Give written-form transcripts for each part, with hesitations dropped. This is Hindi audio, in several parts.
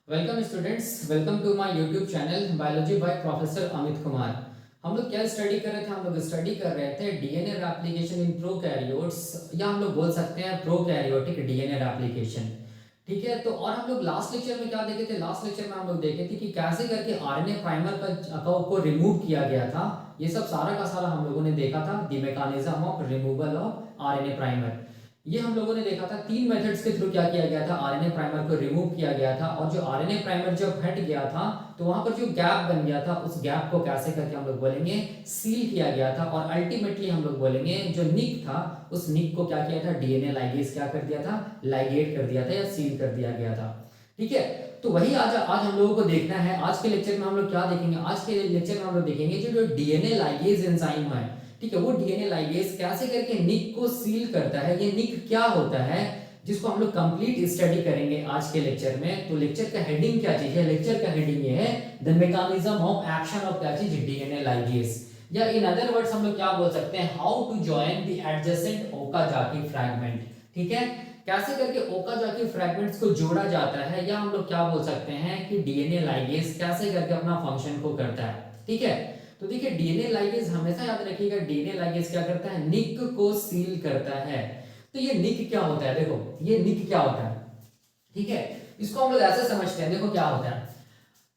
Welcome students, welcome to my YouTube channel biology by professor Amit Kumar. हम लोग क्या स्टडी कर रहे थे? हम लोग स्टडी कर रहे थे डीएनए रेप्लिकेशन इन प्रोकैरियोट्स, या हम लोग बोल सकते हैं प्रोकैरियोटिक डीएनए रेप्लिकेशन। ठीक है, तो और हम लोग लास्ट लेक्चर में क्या देखे थे? लास्ट लेक्चर में हम लोग देखे थे कि कैसे करके आरएनए प्राइमर को रिमूव किया गया था। ये सब सारा का सारा हम लोगों ने देखा था, the mechanism of removal of RNA primer. ये हम लोगों ने देखा था तीन मेथड्स के थ्रू क्या किया गया था, आरएनए प्राइमर को रिमूव किया गया था। और जो आरएनए प्राइमर जब हट गया था तो वहां पर जो गैप बन गया था, उस गैप को कैसे करके हम लोग बोलेंगे सील किया गया था। और अल्टीमेटली हम लोग बोलेंगे जो निक था, उस निक को क्या किया था, डीएनए लाइगेज क्या कर दिया था, लाइगेट कर दिया था या सील कर दिया गया था। ठीक है, तो वही आज हम लोगों को देखना है। आज के लेक्चर में हम लोग क्या देखेंगे? आज के लेक्चर में हम लोग देखेंगे जो डीएनए लाइगेज एंजाइम है, ठीक है, वो डीएनए लाइगेज कैसे करके निक को सील करता है। ये निक क्या होता है, जिसको हम लोग कंप्लीट स्टडी करेंगे आज के लेक्चर में। तो लेक्चर का हेडिंग क्या चीज है? लेक्चर का हेडिंग ये है the mechanism of action of क्या चीज, डीएनए लाइगेज। या इन अदर वर्ड्स हम लोग क्या बोल सकते हैं, how to join the adjacent Okazaki fragment. ठीक है, कैसे करके ओकाजाकी फ्रैगमेंट्स को जोड़ा जाता है, या हम लोग क्या बोल सकते हैं कि डीएनए लाइगेज कैसे करके अपना फंक्शन को करता है। ठीक है, तो देखिए डीएनए लाइगेज हमेशा याद रखिएगा, डीएनए लाइगेज क्या करता है, निक को सील करता है। तो ये निक क्या होता है? देखो ये निक क्या होता है, ठीक है, इसको हम लोग ऐसे समझते हैं। देखो क्या होता है,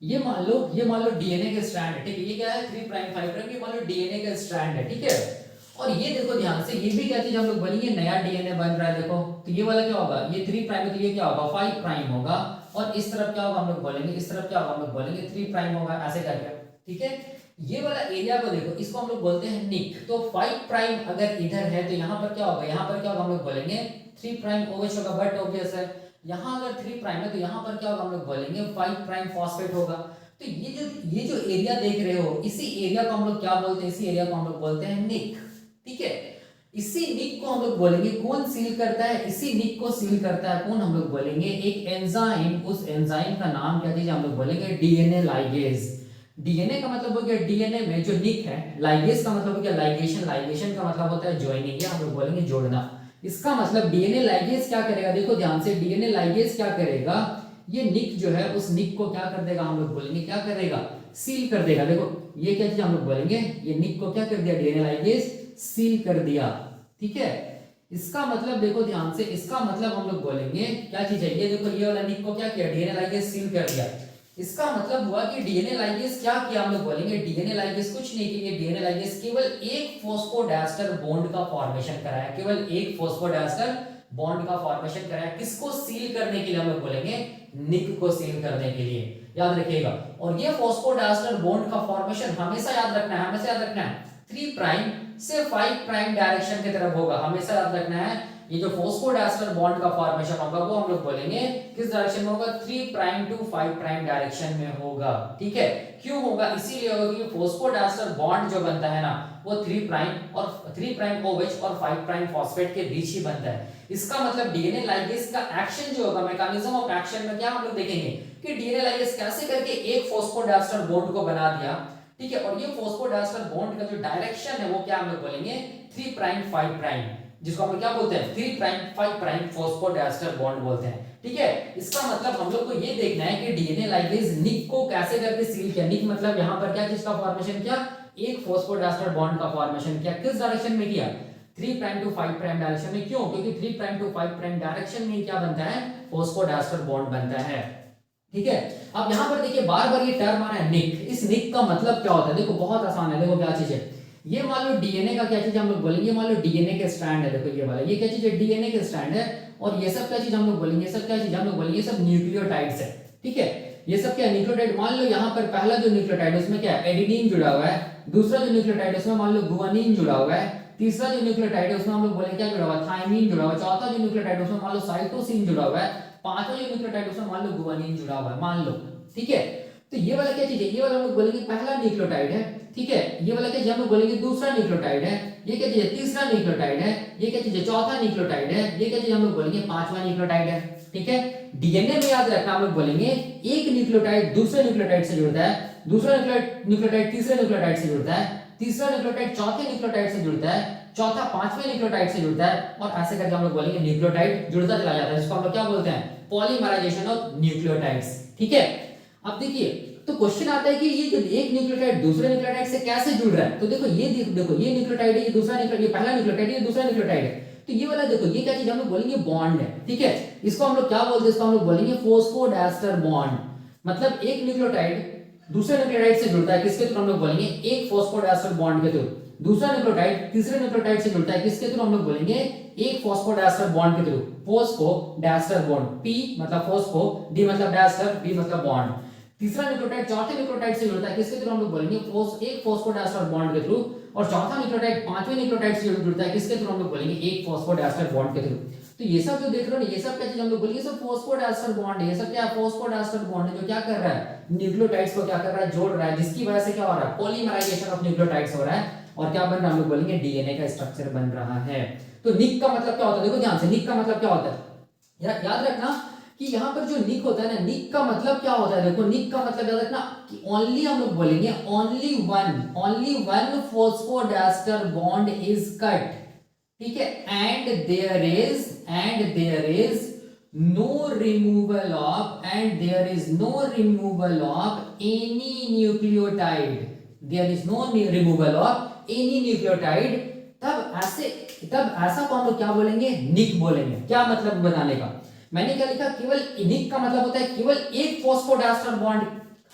ये मान लो डीएनए के स्ट्रैंड है, ठीक है, ये क्या है 3 प्राइम 5 प्राइम, ये मान लो डीएनए का स्ट्रैंड है, ठीक है। और ये देखो ध्यान से, ये भी क्या चीज हम लोग बोलेंगे, नया डीएनए बन रहा है। देखो तो ये वाला क्या होगा, ये 3 प्राइम है, तो ये क्या होगा 5 प्राइम होगा। और इस तरफ क्या होगा हम लोग बोलेंगे, इस तरफ क्या होगा हम लोग बोलेंगे 3 प्राइम होगा, ऐसे करके। ठीक है, ये वाला एरिया को देखो, इसको हम लोग बोलते हैं निक। तो 5 प्राइम अगर इधर है तो यहाँ पर क्या होगा, यहाँ पर क्या होगा हम लोग बोलेंगे 3 प्राइम ओएच होगा, बट ऑब्वियस है। यहाँ अगर 3 प्राइम है तो यहाँ पर क्या होगा हम लोग बोलेंगे 5 प्राइम फॉस्फेट होगा। तो ये जो एरिया देख रहे हो, इसी एरिया को हम लोग क्या बोलते हैं, इसी एरिया को हम लोग बोलते हैं निक। ठीक है, इसी निक को हम लोग बोलेंगे कौन सील करता है, इसी निक को सील करता है कौन, हम लोग बोलेंगे एक एंजाइम। उस एंजाइम का नाम क्या दीजिए, हम लोग बोलेंगे डीएनए लाइगेज। डीएनए का मतलब हो गया डीएनए में जो निक है, लाइगेज का मतलब हो गया लाइगेशन, लाइगेशन का मतलब होता है ज्वाइनिंग, या हम लोग बोलेंगे जोड़ना। इसका मतलब डीएनए लाइगेज क्या करेगा, देखो ध्यान से, डीएनए लाइगेज क्या करेगा, ये निक जो है उस निक को क्या कर देगा, हम लोग बोलेंगे क्या करेगा, सील कर देगा। देखो ये क्या चीज हम लोग बोलेंगे, ये निक को क्या कर दिया, डीएनए लाइगेज सील कर दिया। ठीक है, इसका मतलब देखो ध्यान से, इसका मतलब हम लोग बोलेंगे क्या चीज है, ये देखो ये वाला निक को क्या किया, डीएनए लाइगेज सील कर दिया। इसका मतलब हुआ कि डीएनए लाइगेज क्या किया, हम लोग बोलेंगे डीएनए लाइगेज कुछ नहीं किया, डीएनए लाइगेज केवल एक फॉस्फोडाइस्टर बॉन्ड का फॉर्मेशन कराया, केवल एक फॉस्फोडाइस्टर बॉन्ड का फॉर्मेशन कराया। किसको सील करने के लिए, हम लोग बोलेंगे निक को सील करने के लिए, याद रखिएगा। और ये फॉस्फोडाइस्टर बॉन्ड का फॉर्मेशन हमेशा याद रखना है, हमेशा याद रखना है 3 प्राइम से 5 प्राइम डायरेक्शन की तरफ होगा, हमेशा याद रखना है। ये जो फॉस्फोडाइस्टर बॉन्ड का फॉर्मेशन होगा वो हम लोग बोलेंगे किस डायरेक्शन में होगा, 3 प्राइम टू 5 प्राइम डायरेक्शन में होगा। ठीक है, क्यों होगा, इसीलिए होगा कि फॉस्फोडाइस्टर बॉन्ड जो बनता है ना, वो 3 प्राइम और 3 प्राइम OH और 5 प्राइम फॉस्फेट के बीच ही बनता है। इसका मतलब डीएनए लाइगेज का एक्शन जो होगा, मैकेनिज्म ऑफ एक्शन में क्या हम लोग देखेंगे कि डीएनए लाइगेज कैसे करके एक फॉस्फोडाइस्टर बॉन्ड को बना दिया। ठीक है, और ये फॉस्फोडाइस्टर बॉन्ड का जो डायरेक्शन है वो क्या हम लोग बोलेंगे 3 प्राइम 5 प्राइम, जिसको हम लोग क्या बोलते हैं 3 प्राइम 5 प्राइम फॉस्फोडाइस्टर बॉन्ड बोलते हैं। ठीक है, इसका मतलब हम लोग को ये देखना है कि डीएनए लाइगेज निक को कैसे करके सील किया। निक मतलब यहाँ पर क्या चीज का फॉर्मेशन किया, एक फॉस्फोडाइस्टर बॉन्ड का फॉर्मेशन किया। किस डायरेक्शन में किया, 3 प्राइम टू 5 प्राइम डायरेक्शन में। क्यों, क्योंकि 3 प्राइम टू 5 प्राइम डायरेक्शन में क्या बनता है, फॉस्फोडाइस्टर बॉन्ड बनता है। ठीक है, अब यहां पर देखिए बार बार ये टर्म आ रहा है निक। इस निक का मतलब क्या होता है, देखो बहुत आसान है। देखो क्या चीज है, ये मान लो डीएनए का क्या चीज हम लोग बोलेंगे, मान लो डीएनए के स्ट्रैंड है। देखो ये वाला, ये क्या चीज है, डीएनए के स्ट्रैंड है। और ये सब क्या चीज हम लोग बोलेंगे, ये सब क्या चीज हम लोग बोलेंगे, ये सब न्यूक्लियोटाइड्स है। ठीक है, ये सब क्या न्यूक्लियोटाइड। मान लो यहाँ पर पहला जो न्यूक्लियोटाइड है उसमें क्या है, एडेनिन जुड़ा हुआ है। दूसरा जो न्यूक्लियोटाइड है उसमें मान लो गुआनिन जुड़ा हुआ है। तीसरा जो न्यूक्लियोटाइड है उसमें हम लोग बोलेंगे क्या जुड़ा हुआ है, थायमिन जुड़ा हुआ है। चौथा जो न्यूक्लियोटाइड है उसमें मान लो साइटोसिन जुड़ा हुआ है। पांचवा जो न्यूक्लियोटाइड उसमें मान लो गुआनिन जुड़ा हुआ है, मान लो। ठीक है, तो ये वाला क्या चीज है, ये वाला हम लोग बोलेंगे पहला न्यूक्लियोटाइड है। ठीक है, ये वाला क्या चीज हम लोग बोलेंगे दूसरा न्यूक्लियोटाइड है। ये क्या चीज है, तीसरा न्यूक्लियोटाइड है। ये क्या चीज है, चौथा न्यूक्लियोटाइड है। ये क्या चीज हम लोग बोलेंगे पांचवा न्यूक्लियोटाइड है। ठीक है, डीएनए में याद रखना हम लोग बोलेंगे एक न्यूक्लियोटाइड दूसरे न्यूक्लियोटाइड से जुड़ता है, दूसरा न्यूक्लियोटाइड तीसरे न्यूक्लियोटाइड से जुड़ता है, तीसरा न्यूक्लियोटाइड चौथे न्यूक्लियोटाइड से जुड़ता है, चौथा पांचवें न्यूक्लियोटाइड से जुड़ता है, और ऐसे करके हम लोग बोलेंगे न्यूक्लियोटाइड जुड़ता चला जाता है, जिसको हम लोग क्या बोलते हैं पॉलीमराइजेशन ऑफ न्यूक्लियोटाइड्स। ठीक है, अब देखिए तो क्वेश्चन आता है कि ये जो एक न्यूक्लियोटाइड दूसरे न्यूक्लियोटाइड से कैसे जुड़ रहा है। तो देखो ये देखो ये न्यूक्लियोटाइड है, ये दूसरा न्यूक्लियोटाइड, ये पहला न्यूक्लियोटाइड, ये दूसरा न्यूक्लियोटाइड है। तो ये वाला देखो ये क्या चीज हम लोग बोलेंगे बॉन्ड है। ठीक है, इसको हम लोग क्या बोलते हैं, इसको हम लोग बोलेंगे फॉस्फोडाइस्टर बॉन्ड। मतलब एक न्यूक्लियोटाइड दूसरे न्यूक्लियोटाइड से जुड़ता है किसके थ्रू, हम लोग बोलेंगे एक फॉस्फोडाइस्टर बॉन्ड के थ्रू। दूसरा न्यूक्लियोटाइड तीसरे न्यूक्लियोटाइड से जुड़ता है किसके थ्रू, हम लोग बोलेंगे एक फॉस्फोडाइस्टर बॉन्ड के थ्रू, फॉस्फोडाइस्टर बॉन्ड। पी मतलब फॉस्फो, डी मतलब डाइस्टर, बी मतलब बॉन्ड। तीसरा न्यूक्लियोटाइड चौथे न्यूक्लियोटाइड से जुड़ता है किसके थ्रू, हम लोग बोलेंगे एक फॉस्फोडाइस्टर बॉन्ड के थ्रू। और चौथा न्यूक्लियोटाइड पांचवें न्यूक्लियोटाइड से जुड़ता है किसके थ्रू, हम लोग बोलेंगे एक फॉस्फोडाइस्टर बॉन्ड के थ्रू। तो ये सब जो देख रहे हो ना, ये सब क्या चीज हम लोग बोलेंगे, सब फॉस्फोडाइस्टर बॉन्ड है। ये सब क्या है, फॉस्फोडाइस्टर बॉन्ड है जो क्या कर रहा है, न्यूक्लियोटाइड्स को क्या कर रहा है, जोड़ रहा है, जिसकी वजह से क्या हो रहा है, पॉलीमराइजेशन ऑफ न्यूक्लियोटाइड्स हो रहा है। और क्या बन रहा है, हम लोग बोलेंगे डीएनए का स्ट्रक्चर बन रहा है। तो निक का मतलब क्या होता है, देखो ध्यान से, निक का मतलब क्या होता है, याद रखना कि यहाँ पर जो निक होता है ना, निक का मतलब क्या होता है, देखो निक का मतलब याद रखना कि ओनली, हम लोग बोलेंगे only one phosphodiester bond is cut. ठीक है, and there is no removal of any nucleotide, there is no removal of any nucleotide. तब ऐसा को हम लोग क्या बोलेंगे, निक बोलेंगे। क्या मतलब बताने का, मैंने क्या लिखा, केवल निक का मतलब होता है केवल एक फॉस्फोडाइस्टर बॉन्ड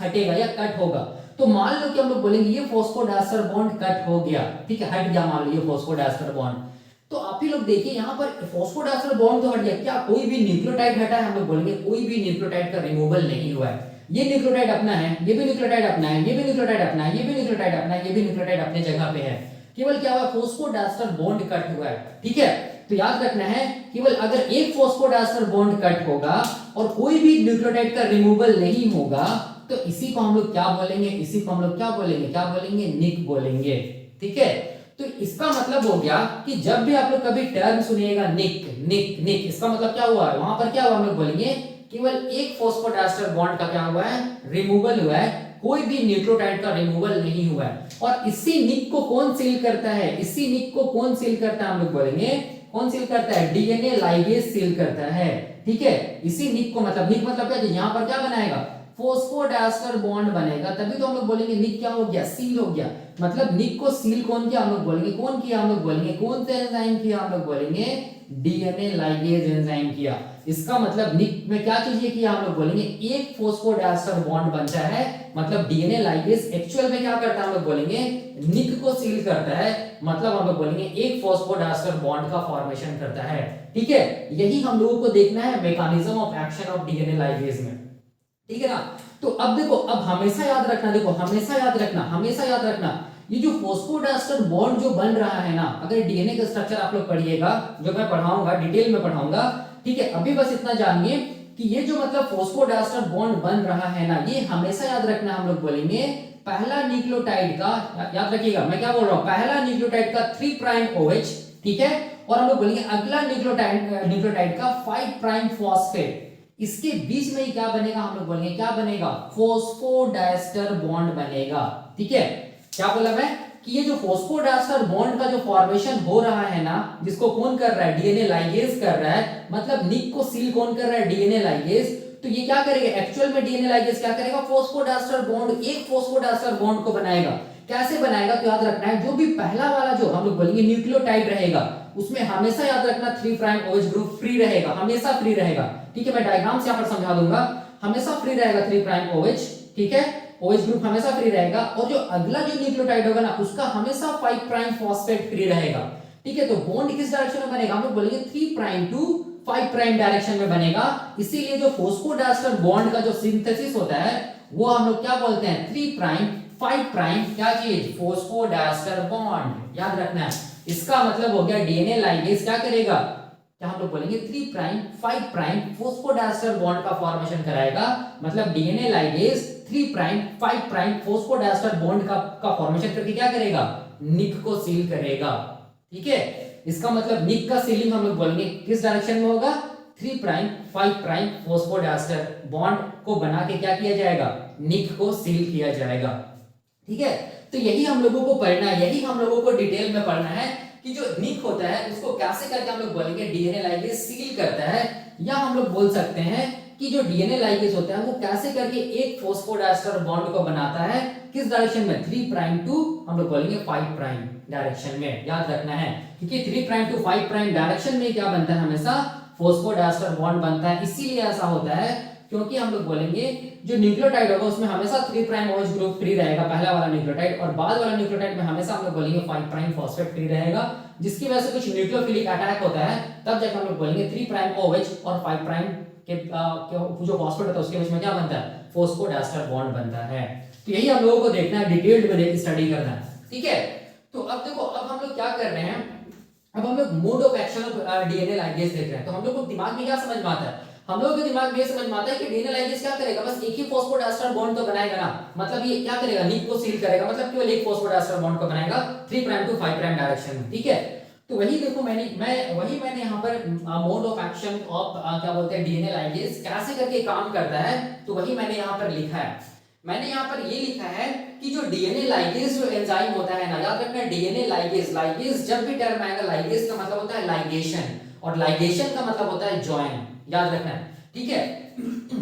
हटेगा या कट होगा। तो मान लो कि हम लोग बोलेंगे ये फॉस्फोडाइस्टर बॉन्ड कट हो गया, ठीक है, हट गया, मान लो ये फॉस्फोडाइस्टर बॉन्ड। तो आप ही लोग देखिए यहाँ पर फॉस्फोडाइस्टर बॉन्ड तो हट गया, क्या कोई भी न्यूक्लियोटाइड हटा है, हम लोग बोलेंगे कोई भी न्यूक्लियोटाइड का रिमूवल नहीं हुआ है। ये न्यूक्लियोटाइड अपना है, ये भी न्यूक्लियोटाइड अपना है, ये भी न्यूक्लियोटाइड अपना है, ये भी न्यूक्लियोटाइड अपना है, ये भी न्यूक्लियोटाइड अपने जगह पे है। केवल क्या हुआ, फॉस्फोडाइस्टर बॉन्ड कट हुआ है। ठीक है, तो याद रखना है केवल अगर एक फॉस्फोडाइस्टर बॉन्ड कट होगा और कोई भी न्यूक्लियोटाइड का रिमूवल नहीं होगा, तो इसी को हम लोग क्या बोलेंगे, इसी को हम लोग क्या बोलेंगे, निक बोलेंगे। ठीक है, तो इसका मतलब हो गया कि जब भी आप लोग कभी टर्म सुनिएगा निक निक निक, इसका मतलब क्या हुआ है, वहां पर क्या हुआ, हम लोग बोलेंगे केवल एक फॉस्फोडाइस्टर बॉन्ड का क्या हुआ है, रिमूवल हुआ है, कोई भी न्यूक्लियोटाइड का रिमूवल नहीं हुआ है। और इसी निक को कौन सील करता है, इसी निक को कौन सील करता है, हम लोग बोलेंगे कौन सील करता है, डीएनए लाइगेज सील करता है। ठीक है, इसी निक को मतलब, निक मतलब क्या, यहाँ पर क्या बनाएगा, फॉस्फोडाइस्टर बॉन्ड बनेगा, तभी तो हम लोग बोलेंगे निक क्या हो गया, सील हो गया। मतलब निक को सील कौन किया, हम लोग बोलेंगे कौन किया, हम लोग बोलेंगे कौन सा एंजाइम किया, हम लोग बोलेंगे डीएनए लाइगेज एंजाइम किया। इसका मतलब निक में क्या चीज किया, हम लोग बोलेंगे एक फॉस्फोडाइस्टर बॉन्ड बनता है, मतलब डीएनए लाइगेज एक्चुअल में क्या करता है, हम लोग बोलेंगे निक को सील करता है, मतलब हम लोग बोलेंगे एक फॉस्फोडाइस्टर बॉन्ड का फॉर्मेशन करता है। ठीक है, यही हम लोगों को देखना है mechanism of action of DNA ligase में। ठीक है ना, तो अब देखो, अब हमेशा याद रखना, देखो हमेशा याद रखना ये जो फॉस्फोडाइस्टर बॉन्ड जो बन रहा है ना, अगर डीएनए का स्ट्रक्चर आप लोग पढ़िएगा, जो मैं पढ़ाऊंगा डिटेल में पढ़ाऊंगा। ठीक है, अभी बस इतना जानिए कि ये जो मतलब फॉस्फोडाइस्टर बॉन्ड बन रहा है ना, ये हमेशा याद रखना, हम लोग बोलेंगे पहला न्यूक्लियोटाइड का, याद रखिएगा मैं क्या बोल रहा हूं, पहला न्यूक्लियोटाइड का 3 प्राइम OH, ठीक है, और हम लोग बोलेंगे अगला न्यूक्लियोटाइड का 5 प्राइम फॉस्फेट, इसके बीच में ही क्या बनेगा, हम लोग बोलेंगे क्या बनेगा, फॉस्फोडाइस्टर बॉन्ड बनेगा। ठीक है, क्या बोला मैं कि ये जो फॉस्फोडाइस्टर बॉन्ड का जो फॉर्मेशन हो रहा है ना, जिसको कौन कर रहा है, डीएनए लाइगेज कर रहा है, मतलब निक को सील कौन कर रहा है, डीएनए लाइगेज। तो ये क्या करेगा, एक्चुअल में डीएनए लाइगेज क्या करेगा, फॉस्फोडाइस्टर बॉन्ड, एक फॉस्फोडाइस्टर बॉन्ड को बनाएगा। कैसे बनाएगा, तो याद रखना है जो भी पहला वाला जो हम लोग बोलेंगे न्यूक्लियोटाइड रहेगा, उसमें हमेशा याद रखना 3 प्राइम OH ग्रुप फ्री रहेगा, हमेशा फ्री रहेगा। ठीक है, मैं डायग्राम से यहां पर समझा दूंगा, हमेशा फ्री रहेगा 3 प्राइम OH। ठीक है, OH ग्रुप हमेशा फ्री रहेगा, और जो अगला जो न्यूक्लियोटाइड होगा ना, उसका हमेशा 5 प्राइम फॉस्फेट फ्री रहेगा। ठीक है, तो बॉन्ड किस डायरेक्शन में बनेगा, हम लोग बोलेंगे 3 प्राइम टू 5 प्राइम डायरेक्शन में बनेगा। इसीलिए जो फॉस्फोडाइस्टर बॉन्ड का जो सिंथेसिस होता है, वो हम लोग क्या बोलते हैं, 3 प्राइम 5 प्राइम क्या चीज, फॉस्फोडाइस्टर बॉन्ड। याद रखना है, इसका मतलब हो गया डीएनए लाइगेज क्या करेगा, क्या हम लोग बोलेंगे 3 प्राइम 5 प्राइम फॉस्फोडाइस्टर बॉन्ड का फॉर्मेशन कराएगा, मतलब DNA ligase 3 prime 5 prime phosphodiester bond का फॉर्मेशन करके क्या करेगा, निक को सील करेगा। ठीक है, इसका मतलब निक का सीलिंग हम लोग बोलेंगे किस डायरेक्शन में होगा, 3 प्राइम 5 प्राइम फॉस्फोडाइस्टर बॉन्ड को बना के क्या किया जाएगा, निक को सील किया जाएगा। ठीक है, तो यही हम लोगों को पढ़ना है, यही हम लोगों को डिटेल में पढ़ना है कि जो निक होता है उसको कैसे करके हम लोग बोलेंगे डीएनए लाइगेज सील करता है, या हम लोग बोल सकते हैं कि जो डीएनए लाइगेज होता है वो कैसे करके एक फॉस्फोडाइस्टर बॉन्ड को बनाता है, किस डायरेक्शन में, 3 प्राइम टू हम लोग बोलेंगे 5 प्राइम डायरेक्शन में। याद रखना है क्योंकि 3 प्राइम टू 5 प्राइम डायरेक्शन में क्या बनता है, हमेशा फॉस्फोडाइस्टर बॉन्ड बनता है। इसीलिए ऐसा होता है क्योंकि हम लोग बोलेंगे जो न्यूक्लियोटाइड होगा उसमें हमेशा 3 प्राइम OH ग्रुप फ्री रहेगा, पहला वाला न्यूक्लियोटाइड, और बाद वाला न्यूक्लियोटाइड में हमेशा हम लोग बोलेंगे 5 प्राइम फॉस्फेट फ्री रहेगा, जिसकी वजह से कुछ न्यूक्लियोफिलिक अटैक होता है, तब जाकर हम लोग बोलेंगे 3 प्राइम OH और 5 प्राइम के जो फॉस्फेट होता है उसके बीच में क्या बनता है, फॉस्फोडाइस्टर बॉन्ड बनता है। तो यही हम लोगों को देखना है, डिटेल्ड में देख स्टडी करना है, ठीक है। तो अब देखो, अब हम लोग क्या कर रहे हैं, अब हम लोग mode of action of DNA ligase देख रहे हैं। तो हम लोग को दिमाग में क्या समझ में आता है, हम लोगों के दिमाग में ये समझ में आता है कि डीएनए लाइगेज क्या करेगा, बस एक ही फॉस्फोडाइस्टर बॉन्ड तो बनाएगा ना, मतलब ये क्या करेगा, निक को सील करेगा, मतलब केवल एक फॉस्फोडाइस्टर बॉन्ड को बनाएगा 3 प्राइम टू 5 प्राइम डायरेक्शन में, ठीक है। तो वही देखो मैंने यहाँ पर मोड ऑफ एक्शन ऑफ क्या बोलते हैं डीएनए लाइगेज कैसे करके काम करता है, तो वही मैंने यहाँ पर लिखा है। मैंने यहाँ पर ये लिखा है कि जो डीएनए लाइगेज जो एंजाइम होता है ना, याद रखना डीएनए लाइगेज, लाइगेज जब भी टर्म आएगा लाइगेज का मतलब होता है लाइगेशन, और लाइगेशन का मतलब होता है जॉइन, याद रखना है, ठीक है।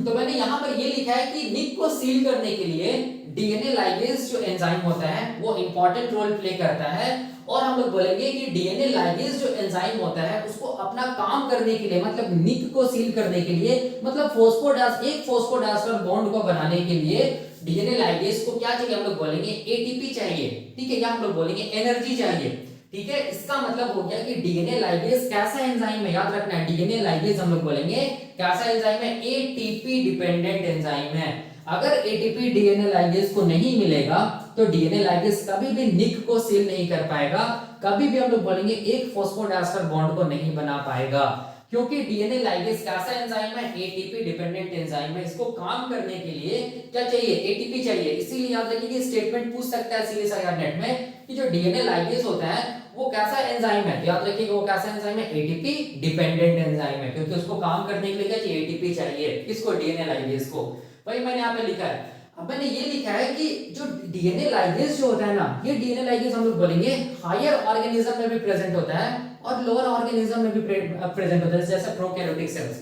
तो मैंने यहाँ पर ये लिखा है कि निक को सील करने के लिए डीएनए लाइगेज जो एंजाइम होता है वो इंपॉर्टेंट रोल प्ले करता है, और हम लोग बोलेंगे कि डीएनए लाइगेज जो एंजाइम होता है उसको अपना काम करने के लिए, मतलब निक को सील करने के लिए, मतलब एक फॉस्फोडाइस्टर बॉन्ड को बनाने के लिए डीएनए लाइगेज को क्या चाहिए, हम लोग बोलेंगे एटीपी चाहिए, ठीक है, या हम लोग बोलेंगे एनर्जी चाहिए, ठीक है। इसका मतलब हो गया कि डीएनए लाइगेज कैसा एंजाइम है, याद रखना है डीएनए लाइगेज हम लोग बोलेंगे कैसा एंजाइम है, एटीपी डिपेंडेंट एंजाइम है। अगर एटीपी डीएनए लाइगेज को नहीं मिलेगा तो डीएनए लाइगेज कभी भी निक को सील नहीं कर पाएगा, कभी भी हम लोग बोलेंगे एक फॉस्फोडाइस्टर बॉन्ड को नहीं बना पाएगा, क्योंकि डीएनए लाइगेज कैसा एंजाइम है, एटीपी डिपेंडेंट एंजाइम है। इसको काम करने के लिए क्या चाहिए, एटीपी चाहिए। इसीलिए याद रखिए स्टेटमेंट पूछ सकता है सीएसआईआर नेट में कि जो डीएनए लाइगेज होता है वो कैसा एंजाइम है, याद रखिएगा वो कैसा एंजाइम है, एटीपी डिपेंडेंट एंजाइम है, क्योंकि उसको काम करने के लिए क्या चाहिए, एटीपी चाहिए, किसको, डीएनए लाइगेज को। वही मैंने यहाँ पे लिखा है। अब मैंने ये लिखा है कि जो डीएनए लाइगेज जो होता है ना, ये डीएनए लाइगेज हम लोग बोलेंगे हायर ऑर्गेनिज्म में भी प्रेजेंट होता है और लोअर ऑर्गेनिज्म में भी प्रेजेंट होता है, जैसे प्रोकैरियोटिक सेल्स,